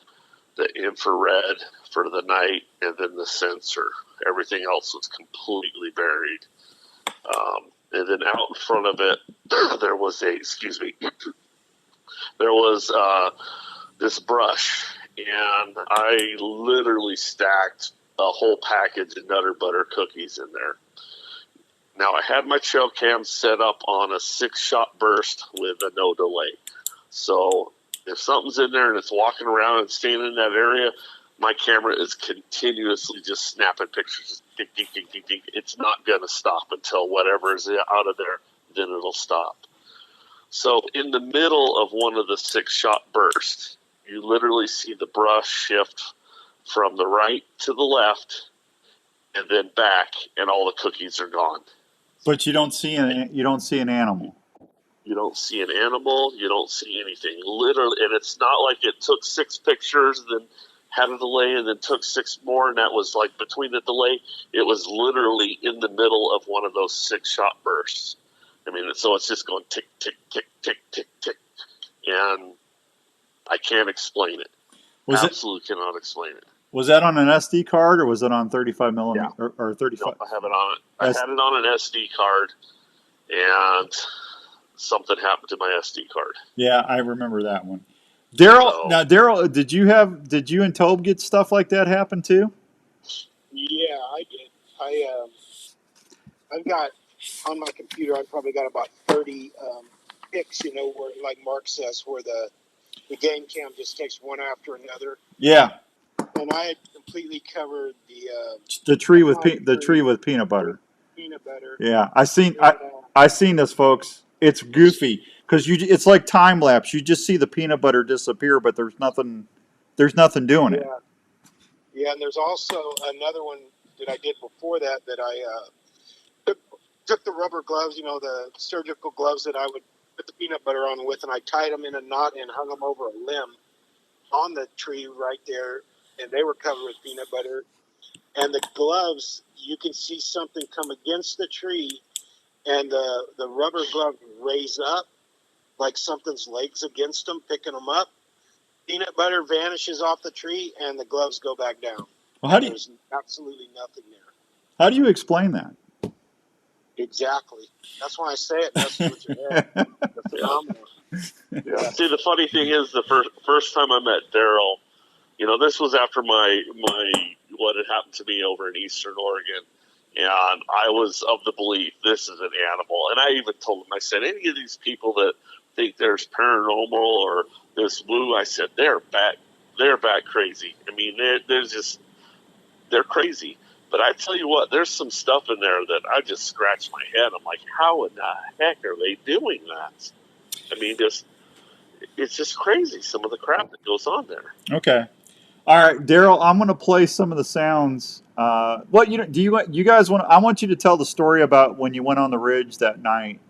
the infrared for the night, and then the sensor. Everything else was completely buried. And then out in front of it, there was this brush, and I literally stacked a whole package of Nutter Butter cookies in there. Now, I had my trail cam set up on a 6-shot burst with a no delay. So if something's in there and it's walking around and staying in that area, my camera is continuously just snapping pictures. Just ding, ding, ding, ding, ding. It's not going to stop until whatever is out of there, then it'll stop. So in the middle of one of the 6-shot bursts, you literally see the brush shift from the right to the left and then back, and all the cookies are gone. But you don't see an animal. You don't see an animal. You don't see anything. Literally, and it's not like it took 6 pictures, then had a delay, and then took 6 more, and that was like between the delay. It was literally in the middle of one of those 6-shot bursts. So it's just going tick, tick, tick, tick, tick, tick, and I can't explain it. Absolutely cannot explain it. Was that on an SD card, or was it on 35 millimeter or 35? No, I have it on it. I had it on an SD card, and something happened to my SD card. Yeah, I remember that one. Darrell, So- now Darrell, did you and Tobe get stuff like that happen too? Yeah, I did. I've got on my computer. I've probably got about 30 pics. Where, like Mark says, where the game cam just takes one after another. Yeah, And I had completely covered the tree with the tree with peanut butter. peanut butter. Yeah, And, I seen this, folks. It's goofy because it's like time lapse. You just see the peanut butter disappear, but there's nothing doing it. Yeah, and there's also another one that I did before that I took the rubber gloves, the surgical gloves that I would put the peanut butter on with, and I tied them in a knot and hung them over a limb on the tree right there, and they were covered with peanut butter. And the gloves, you can see something come against the tree, and the rubber glove raise up like something's legs against them, picking them up. Peanut butter vanishes off the tree, and the gloves go back down. Well, There's absolutely nothing there. how do you explain that? Exactly. That's why I say it messes with your head. The phenomenon. Yeah. See, the funny thing is, the first time I met Darrell, this was after my what had happened to me over in Eastern Oregon, and I was of the belief this is an animal. And I even told him, I said, any of these people that think there's paranormal or this woo, I said they're bat crazy. I mean, they're crazy. But I tell you what, there's some stuff in there that I just scratch my head. I'm like, how in the heck are they doing that? I mean, it's just crazy, some of the crap that goes on there. Okay. All right, Darrell, I'm going to play some of the sounds. Do you guys want? I want you to tell the story about when you went on the ridge that night.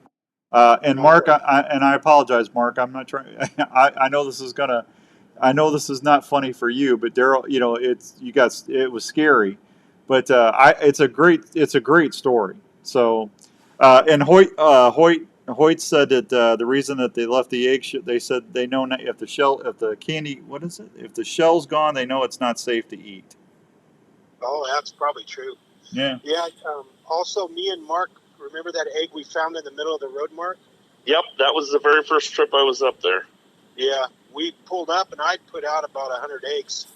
And Mark, I apologize, Mark. I'm not trying. I know this is gonna. I know this is not funny for you, but Darrell, it was scary, but it's a great story. So, and Hoyt said that the reason that they left the egg, they said they know if the candy, what is it? If the shell's gone, they know it's not safe to eat. Oh, that's probably true. Yeah. Yeah. Also, me and Mark, remember that egg we found in the middle of the road, Mark? Yep, that was the very first trip I was up there. Yeah, we pulled up, and I'd put out about 100 eggs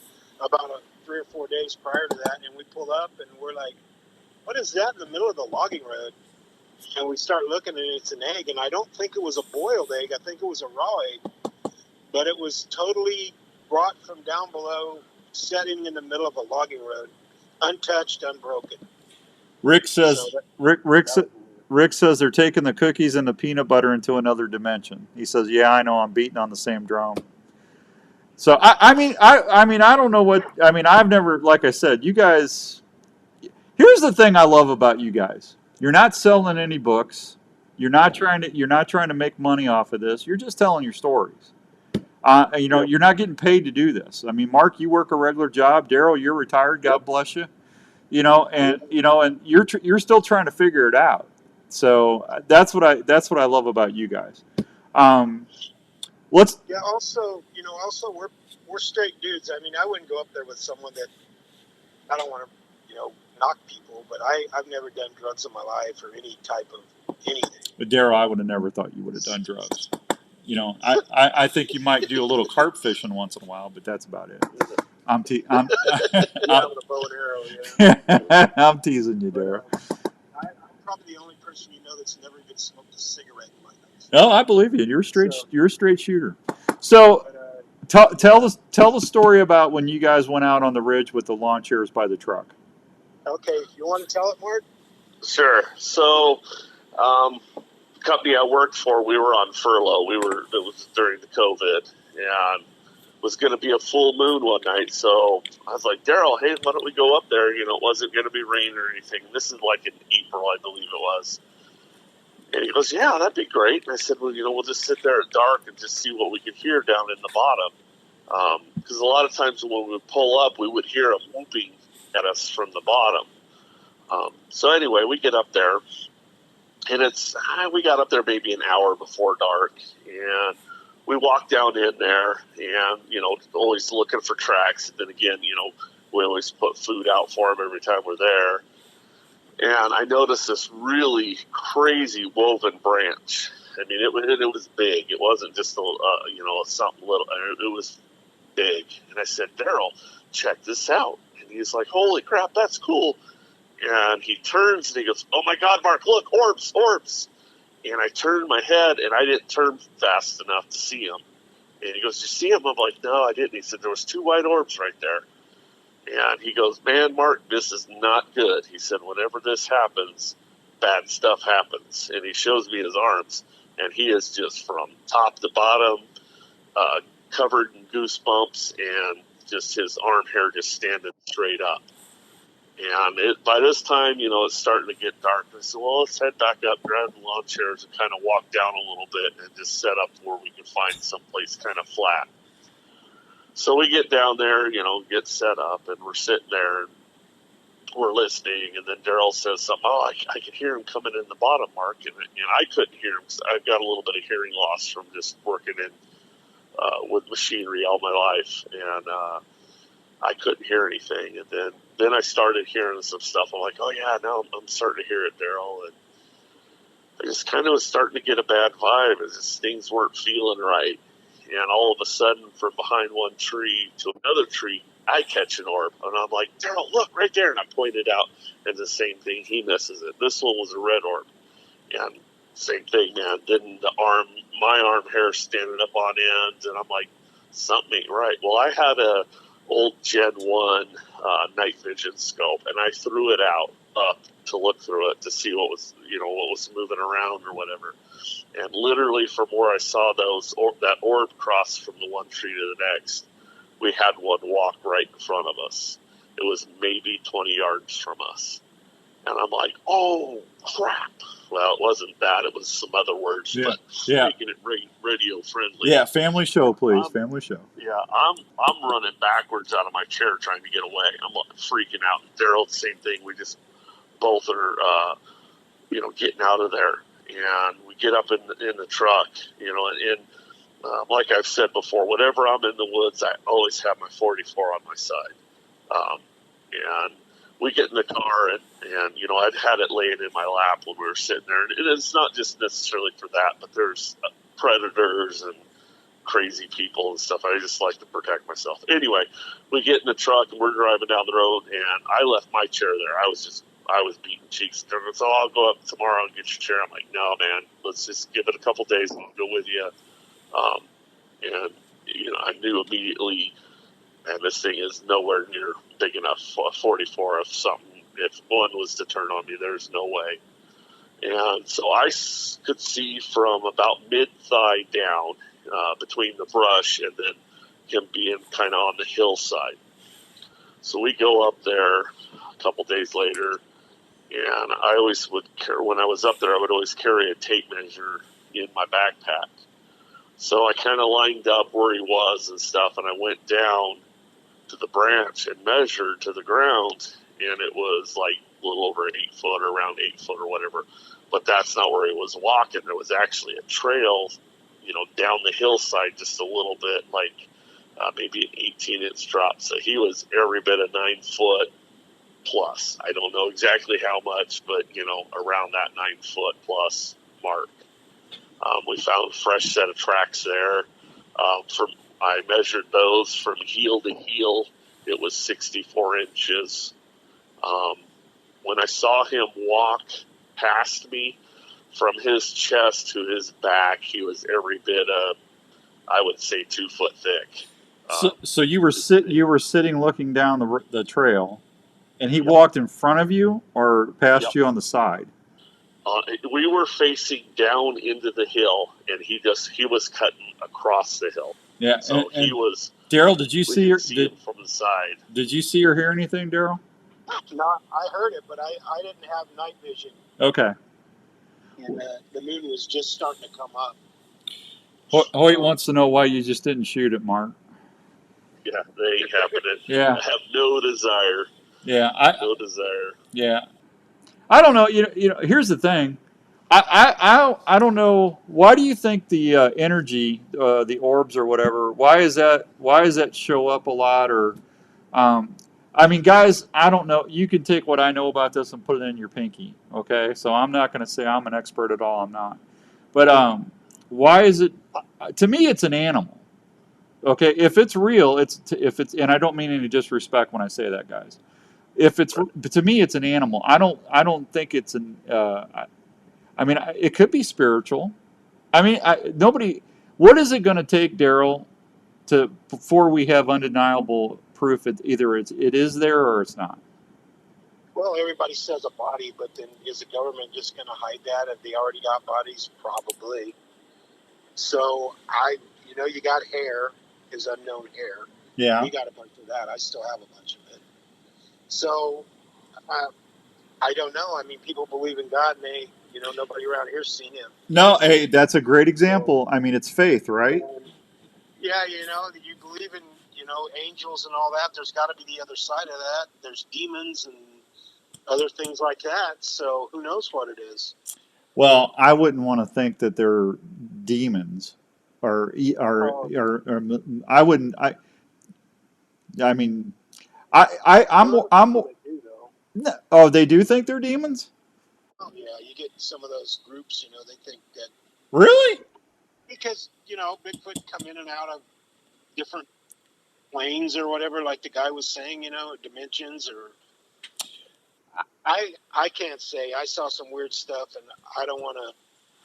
about 3 or 4 days prior to that, and we pulled up, and we're like, what is that in the middle of the logging road? And we start looking, and it's an egg, and I don't think it was a boiled egg. I think it was a raw egg, but it was totally brought from down below, sitting in the middle of a logging road, untouched, unbroken. Rick says Rick says they're taking the cookies and the peanut butter into another dimension. He says, "Yeah, I know. I'm beating on the same drum." So I mean I don't know what I mean. I've never, like I said, you guys. Here's the thing I love about you guys. You're not selling any books. You're not trying to make money off of this. You're just telling your stories. You're not getting paid to do this. I mean, Mark, you work a regular job. Darrell, you're retired. God bless you. And you're still trying to figure it out. So that's what I love about you guys. Also we're straight dudes. I mean, I wouldn't go up there with someone that I don't want to knock people, but I've never done drugs in my life or any type of anything. But Darrell, I would have never thought you would have done drugs. I think you might do a little carp fishing once in a while, but that's about it. I'm with a bow and arrow, yeah. I'm teasing you, Darrell. I'm probably the only person that's never even smoked a cigarette in my life. Oh, I believe you. You're a straight shooter. So, tell the story about when you guys went out on the ridge with the lawn chairs by the truck. Okay, you want to tell it, Mark? Sure. So, the company I worked for, we were on furlough. It was during the COVID, and was going to be a full moon one night. So I was like, Darrell, hey, why don't we go up there? It wasn't going to be rain or anything. This is like in April, I believe it was. And he goes, yeah, that'd be great. And I said, well, we'll just sit there at dark and just see what we could hear down in the bottom. Because a lot of times when we would pull up, we would hear them whooping at us from the bottom. So anyway, we get up there, and we got up there maybe an hour before dark, and we walked down in there, and always looking for tracks. And then again, we always put food out for them every time we're there. And I noticed this really crazy woven branch. I mean, it was big. It wasn't just something little. It was big. And I said, Darrell, check this out. And he's like, holy crap, that's cool. And he turns and he goes, oh my God, Mark, look, orbs, orbs. And I turned my head, and I didn't turn fast enough to see him. And he goes, you see him? I'm like, no, I didn't. He said, there was 2 white orbs right there. And he goes, man, Mark, this is not good. He said, whenever this happens, bad stuff happens. And he shows me his arms, and he is just from top to bottom, covered in goosebumps, and just his arm hair just standing straight up. And by this time, it's starting to get dark. I said, well, let's head back up, grab the lawn chairs, and kind of walk down a little bit and just set up where we can find someplace kind of flat. So we get down there, get set up, and we're sitting there, and we're listening, and then Darrell says something, oh, I can hear him coming in the bottom, Mark, and I couldn't hear him. I've got a little bit of hearing loss from just working in with machinery all my life, and I couldn't hear anything. And then I started hearing some stuff. I'm like, oh yeah, now I'm starting to hear it, Darrell. And I just kind of was starting to get a bad vibe. As just things weren't feeling right. And all of a sudden, from behind one tree to another tree, I catch an orb. And I'm like, Darrell, look right there. And I pointed out, and the same thing, he misses it. This one was a red orb. And same thing, man. Then my arm hair standing up on end. And I'm like, something ain't right. Well, I had a old Gen 1 night vision scope, and I threw it out up to look through it to see what was moving around or whatever. And literally from where I saw that orb cross from the one tree to the next, we had one walk right in front of us. It was maybe 20 yards from us. And I'm like, oh, crap. Well, it wasn't that. It was some other words, but making it radio friendly. Yeah, family show, please. Family show. Yeah, I'm running backwards out of my chair trying to get away. I'm freaking out. Darrell, same thing. We just both are, getting out of there. And we get up in the truck, and like I've said before, whenever I'm in the woods, I always have my 44 on my side. And we get in the car, and I'd had it laying in my lap when we were sitting there. And it's not just necessarily for that, but there's predators and crazy people and stuff. I just like to protect myself. Anyway, we get in the truck, and we're driving down the road, and I left my chair there. I was beating cheeks. So I'll go up tomorrow and get your chair. I'm like, no, man, let's just give it a couple days and I'll go with you. And I knew immediately, and this thing is nowhere near big enough for a 44 of something. If one was to turn on me, there's no way. And so I could see from about mid-thigh down between the brush and then him being kind of on the hillside. So we go up there a couple days later, and I always would carry, when I was up there, I would always carry a tape measure in my backpack. So I kind of lined up where he was and stuff, and I went down to the branch and measured to the ground, and it was like a little over 8 foot or around 8 foot or whatever. But that's not where he was walking. There was actually a trail, down the hillside just a little bit, like maybe an 18-inch drop. So he was every bit of 9 foot plus. I don't know exactly how much, but, around that 9 foot plus mark. We found a fresh set of tracks there. I measured those from heel to heel. It was 64 inches. When I saw him walk past me, from his chest to his back, he was every bit of, I would say, 2 foot thick. So you were sitting looking down the trail, and he walked in front of you or past you on the side? We were facing down into the hill, and he was cutting across the hill. Yeah, so he was. Darrell, did you see him from the side? Did you see or hear anything, Darrell? No, I heard it, but I didn't have night vision. Okay. And the moon was just starting to come up. Hoyt wants to know why you just didn't shoot it, Mark. Yeah, they ain't happening. Yeah. I have no desire. Yeah, no desire. Yeah, I don't know. Here's the thing. I don't know. Why do you think the energy, the orbs or whatever? Why is that show up a lot? Or I mean, guys, I don't know. You can take what I know about this and put it in your pinky. Okay, so I'm not going to say I'm an expert at all. I'm not. But why is it? To me, it's an animal. Okay, if it's real, if it's, and I don't mean any disrespect when I say that, guys. If it's, to me, it's an animal. I don't think it's an. I mean, it could be spiritual. I mean, nobody. What is it going to take, Darrell, to before we have undeniable proof? Either it is there or it's not. Well, everybody says a body, but then is the government just going to hide that if they already got bodies? Probably. So you got hair, is unknown hair. Yeah. We got a bunch of that. I still have a bunch of it. So I don't know. I mean, people believe in God, and nobody around here's seen him. No, hey, that's a great example. I mean, it's faith, right? Yeah, you believe in angels and all that. There's got to be the other side of that. There's demons and other things like that. So who knows what it is? Well, I wouldn't want to think that they're demons, or I wouldn't. I mean, I'm. Oh, they do think they're demons? Oh yeah, you get some of those groups. They think that Really? because Bigfoot come in and out of different planes or whatever, like the guy was saying, dimensions or. I can't say. I saw some weird stuff, and I don't want to.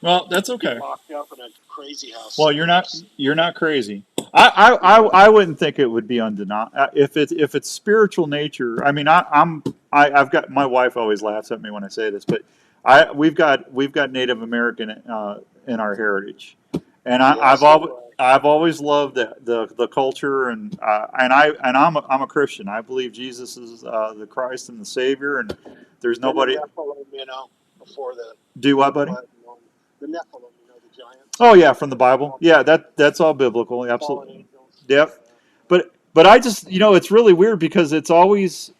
Well, that's okay. Get locked up in a crazy house. Well, you're not crazy. I wouldn't think it would be undeniable if it's spiritual nature. I mean, I've got, my wife always laughs at me when I say this, but we've got Native American in our heritage, and I've always loved the culture, and I'm a Christian. I believe Jesus is the Christ and the Savior, and there's nobody. Before the Do what, buddy? The Nephilim, the giants. Oh yeah, from the Bible. Yeah, that's all biblical. Absolutely. Yep. But I just, it's really weird because it's always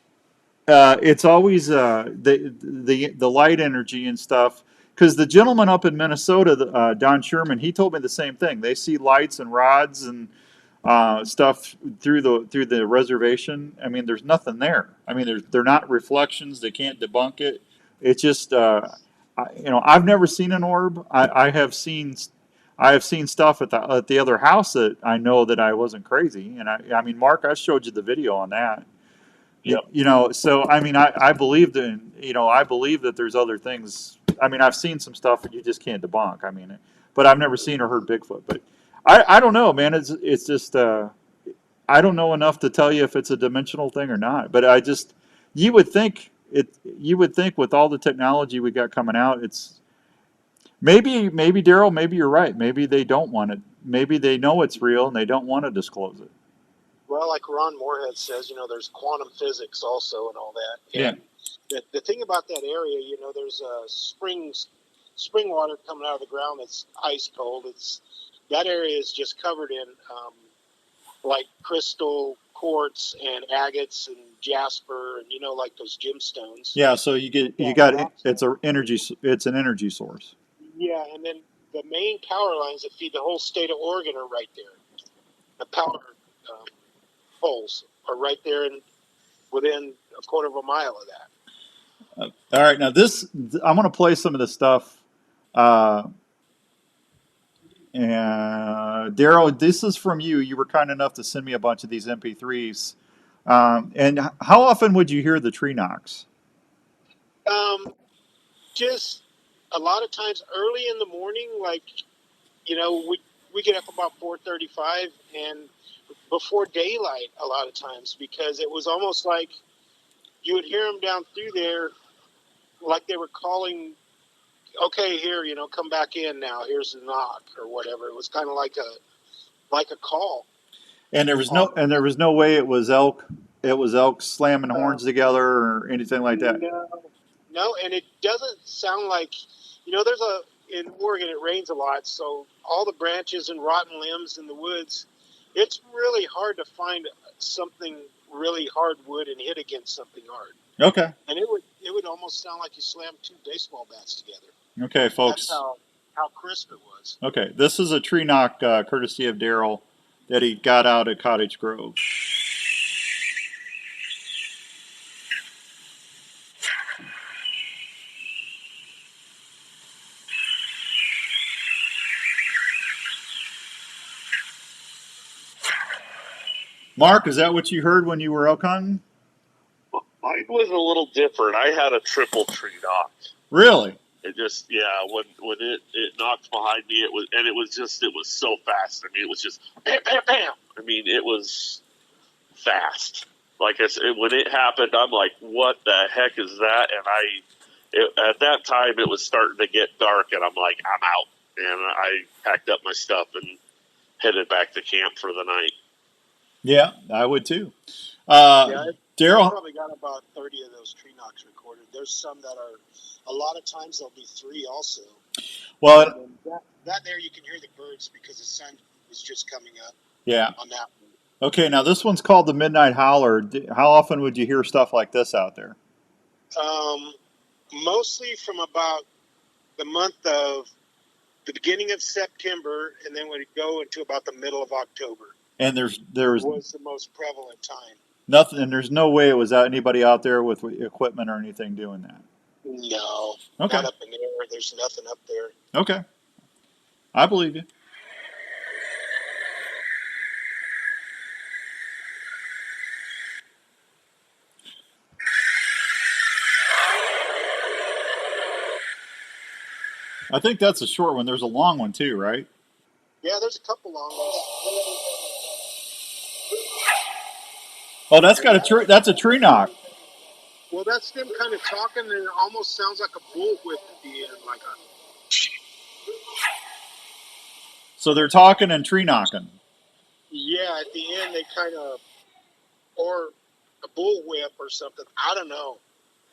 the light energy and stuff. Because the gentleman up in Minnesota, Don Sherman, he told me the same thing. They see lights and rods and stuff through the reservation. I mean, there's nothing there. I mean, they're not reflections. They can't debunk it. It's just I've never seen an orb. I have seen stuff at the other house that I know that I wasn't crazy. And I mean, Mark, I showed you the video on that. Yep. So I mean, I believe I believe that there's other things. I mean, I've seen some stuff that you just can't debunk. I mean, but I've never seen or heard Bigfoot. But I don't know, man. It's just I don't know enough to tell you if it's a dimensional thing or not. But you would think with all the technology we got coming out, it's maybe Darrell, maybe you're right. Maybe they don't want it. Maybe they know it's real and they don't want to disclose it. Well, like Ron Moorhead says, there's quantum physics also and all that. And the thing about that area, there's spring water coming out of the ground that's ice cold. That area is just covered in like crystal quartz and agates and jasper and like those gemstones. Yeah, so it's an energy source. Yeah, and then the main power lines that feed the whole state of Oregon are right there. The power poles are right there and within a quarter of a mile of that. All right, now I'm going to play some of this stuff. And Darrell, this is from you. You were kind enough to send me a bunch of these MP3s. And how often would you hear the tree knocks? Just a lot of times early in the morning, like we get up about 4:35 and before daylight a lot of times, because it was almost like you would hear them down through there like they were calling, okay, here, come back in now, here's the knock or whatever. It was kind of like a call. And there was no way it was elk slamming horns together or anything like that. No, and it doesn't sound like, in Oregon it rains a lot, so all the branches and rotten limbs in the woods, it's really hard to find something really hardwood and hit against something hard. Okay. And it would almost sound like you slammed two baseball bats together. Okay, folks. That's how crisp it was. Okay, this is a tree knock courtesy of Darrell that he got out at Cottage Grove. Mark, is that what you heard when you were elk hunting? Mine was a little different. I had a triple tree knock. Really? It just, yeah, when it knocked behind me, it was so fast. I mean, it was just bam, bam, bam. I mean, it was fast. Like I said, when it happened, I'm like, what the heck is that? And at that time, it was starting to get dark, and I'm like, I'm out. And I packed up my stuff and headed back to camp for the night. Yeah, I would too. I Darrell? probably got about 30 of those tree knocks recorded. There's some that are, a lot of times there'll be 3 also. Well, that there you can hear the birds because the sun is just coming up. Yeah. On that one. Okay, now this one's called the Midnight Howler. How often would you hear stuff like this out there? Mostly from about the month of the beginning of September, and then would go into about the middle of October. And there was the most prevalent time. Nothing, and there's no way it was anybody out there with equipment or anything doing that. No. Okay. Not up in the air. There's nothing up there. Okay. I believe you. I think that's a short one. There's a long one too, right? Yeah, there's a couple long ones. Oh, that's a tree knock. Well, that's them kind of talking, and it almost sounds like a bullwhip at the end, like a. So they're talking and tree knocking. Yeah, at the end they kind of, or a bullwhip or something. I don't know.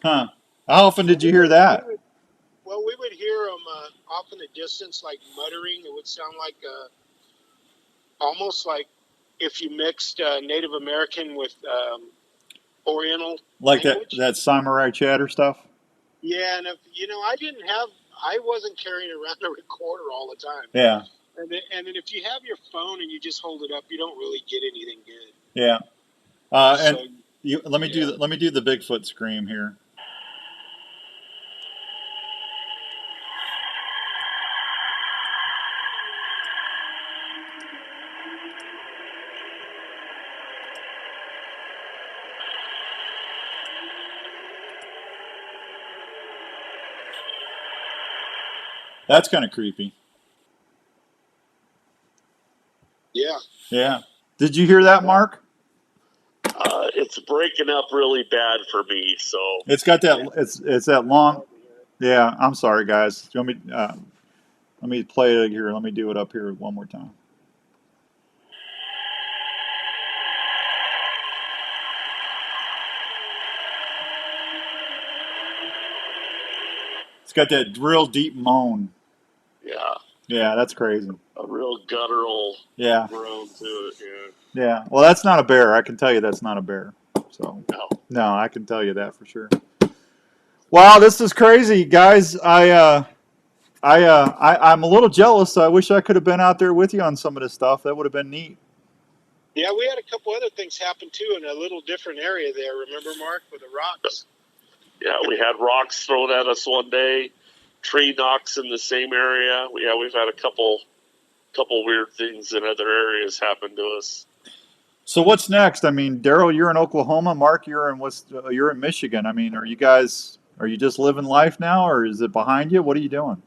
Huh? How often did you hear that? We would hear them off in the distance, like muttering. It would sound like almost like if you mixed Native American with Oriental. Like language. that samurai chatter stuff? Yeah, and if I wasn't carrying around a recorder all the time. Yeah. And then if you have your phone and you just hold it up, you don't really get anything good. Yeah. Let me do the Bigfoot scream here. That's kind of creepy. Yeah. Yeah. Did you hear that, Mark? It's breaking up really bad for me, so it's got that. It's that long. Yeah, I'm sorry, guys. Let me play it here. Let me do it up here one more time. It's got that real deep moan. Yeah. Yeah, that's crazy. A real guttural groan to it, yeah. Yeah. Well, that's not a bear. I can tell you that's not a bear. So no, I can tell you that for sure. Wow, this is crazy, guys. I'm a little jealous. I wish I could have been out there with you on some of this stuff. That would have been neat. Yeah, we had a couple other things happen too in a little different area there. Remember, Mark, with the rocks? Yeah, we had rocks thrown at us one day. Tree knocks in the same area. We've had a couple weird things in other areas happen to us. So what's next? I mean, Darrell, you're in Oklahoma. Mark, you're in Michigan. I mean, are you just living life now, or is it behind you? What are you doing?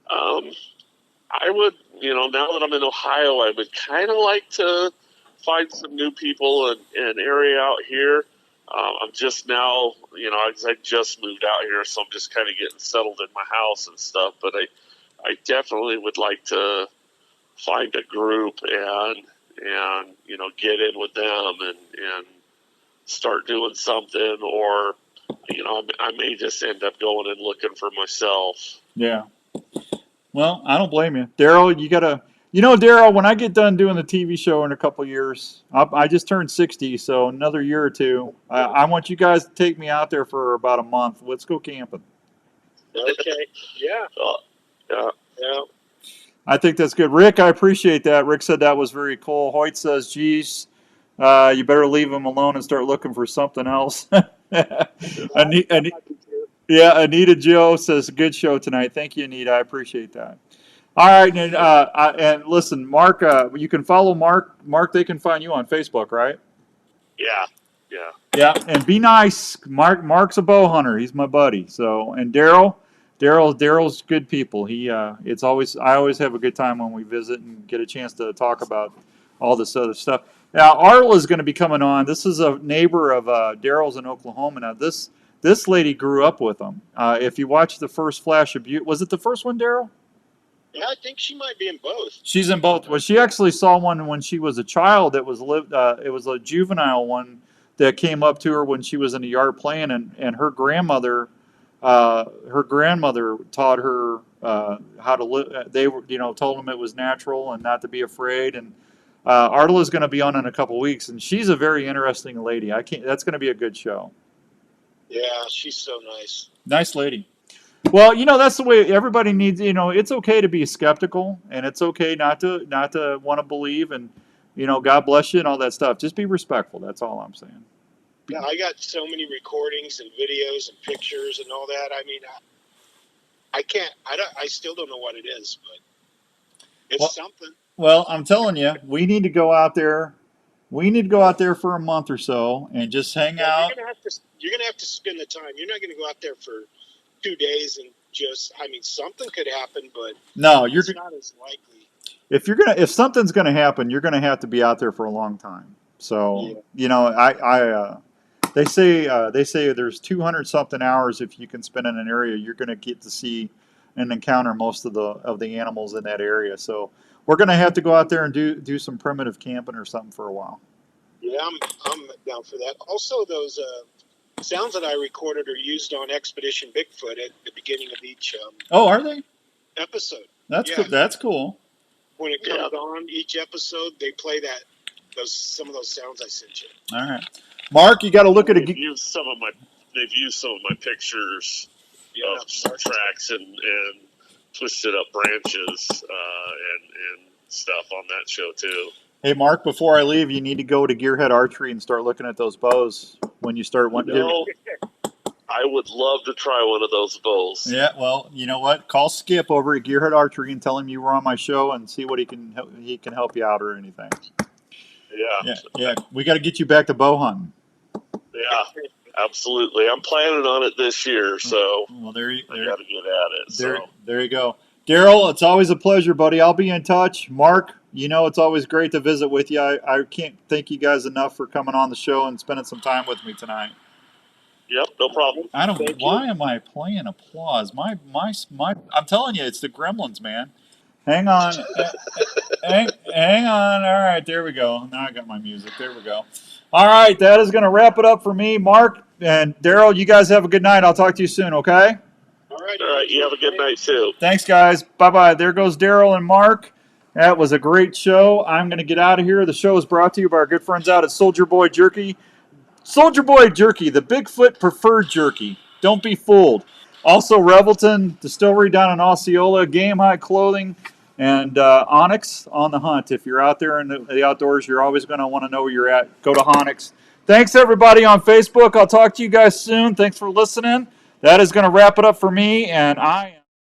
I would, now that I'm in Ohio, I would kind of like to find some new people and area out here. I'm just now, I just moved out here, so I'm just kind of getting settled in my house and stuff. But I definitely would like to find a group and get in with them and start doing something, or I may just end up going and looking for myself. Yeah. Well, I don't blame you, Darrell. You gotta. Darrell, when I get done doing the TV show in a couple of years, I just turned 60, so another year or two, I want you guys to take me out there for about a month. Let's go camping. Okay. Yeah. Yeah. I think that's good. Rick, I appreciate that. Rick said that was very cool. Hoyt says, geez, you better leave him alone and start looking for something else. Anita Joe says, good show tonight. Thank you, Anita. I appreciate that. All right, and listen, Mark. You can follow Mark. Mark, they can find you on Facebook, right? Yeah. Yeah, and be nice. Mark's a bow hunter. He's my buddy. So, and Darrell's good people. It's always I always have a good time when we visit and get a chance to talk about all this other stuff. Now, Arla is going to be coming on. This is a neighbor of Darrell's in Oklahoma. Now, this lady grew up with him. If you watch the first Flash of Beauty, was it the first one, Darrell? Yeah, I think she might be in both. She's in both. Well, she actually saw one when she was a child. That was lived. It was a juvenile one that came up to her when she was in the yard playing, and her grandmother taught her how to live. They were, told them it was natural and not to be afraid. And Arla's going to be on in a couple weeks, and she's a very interesting lady. That's going to be a good show. Yeah, she's so nice. Nice lady. Well, that's the way everybody needs. It's okay to be skeptical, and it's okay not to want to believe, and God bless you and all that stuff. Just be respectful. That's all I'm saying. Yeah, I got so many recordings and videos and pictures and all that. I mean, I can't. I still don't know what it is, but it's something. Well, I'm telling you, we need to go out there. We need to go out there for a month or so and just hang out. You're gonna have to spend the time. You're not gonna go out there for 2 days and just. I mean, something could happen, but no, it's not as likely. If something's gonna happen, you're gonna have to be out there for a long time. So they say there's 200 something hours if you can spend in an area, you're gonna get to see and encounter most of the animals in that area. So we're gonna have to go out there and do some primitive camping or something for a while. Yeah, I'm down for that. Also, those sounds that I recorded are used on Expedition Bigfoot at the beginning of each are they? episode. That's cool. That's cool. When it comes on each episode, they play some of those sounds I sent you. All right, Mark, you got to look at it. They've used some of my pictures of some tracks and twisted up branches and stuff on that show too. Hey, Mark, before I leave, you need to go to Gearhead Archery and start looking at those bows when you start wanting. I would love to try one of those bows. Yeah, well, you know what? Call Skip over at Gearhead Archery and tell him you were on my show and see what he can help you out or anything. Yeah. We got to get you back to bow hunting. Yeah, absolutely. I'm planning on it this year, so I got to get at it. There you go. Darrell, it's always a pleasure, buddy. I'll be in touch. Mark, it's always great to visit with you. I can't thank you guys enough for coming on the show and spending some time with me tonight. Yep, no problem. Why am I playing applause? My I'm telling you, it's the Gremlins, man. Hang on. hang on. All right, there we go. Now I got my music. There we go. All right, that is going to wrap it up for me. Mark and Darrell, you guys have a good night. I'll talk to you soon, okay? All right. You have a good night, too. Thanks, guys. Bye-bye. There goes Darrell and Mark. That was a great show. I'm going to get out of here. The show is brought to you by our good friends out at Soldier Boy Jerky. Soldier Boy Jerky, the Bigfoot preferred jerky. Don't be fooled. Also, Revelton Distillery down in Osceola, Game High Clothing, and Onyx on the Hunt. If you're out there in the outdoors, you're always going to want to know where you're at. Go to Onyx. Thanks, everybody on Facebook. I'll talk to you guys soon. Thanks for listening. That is going to wrap it up for me, and I am...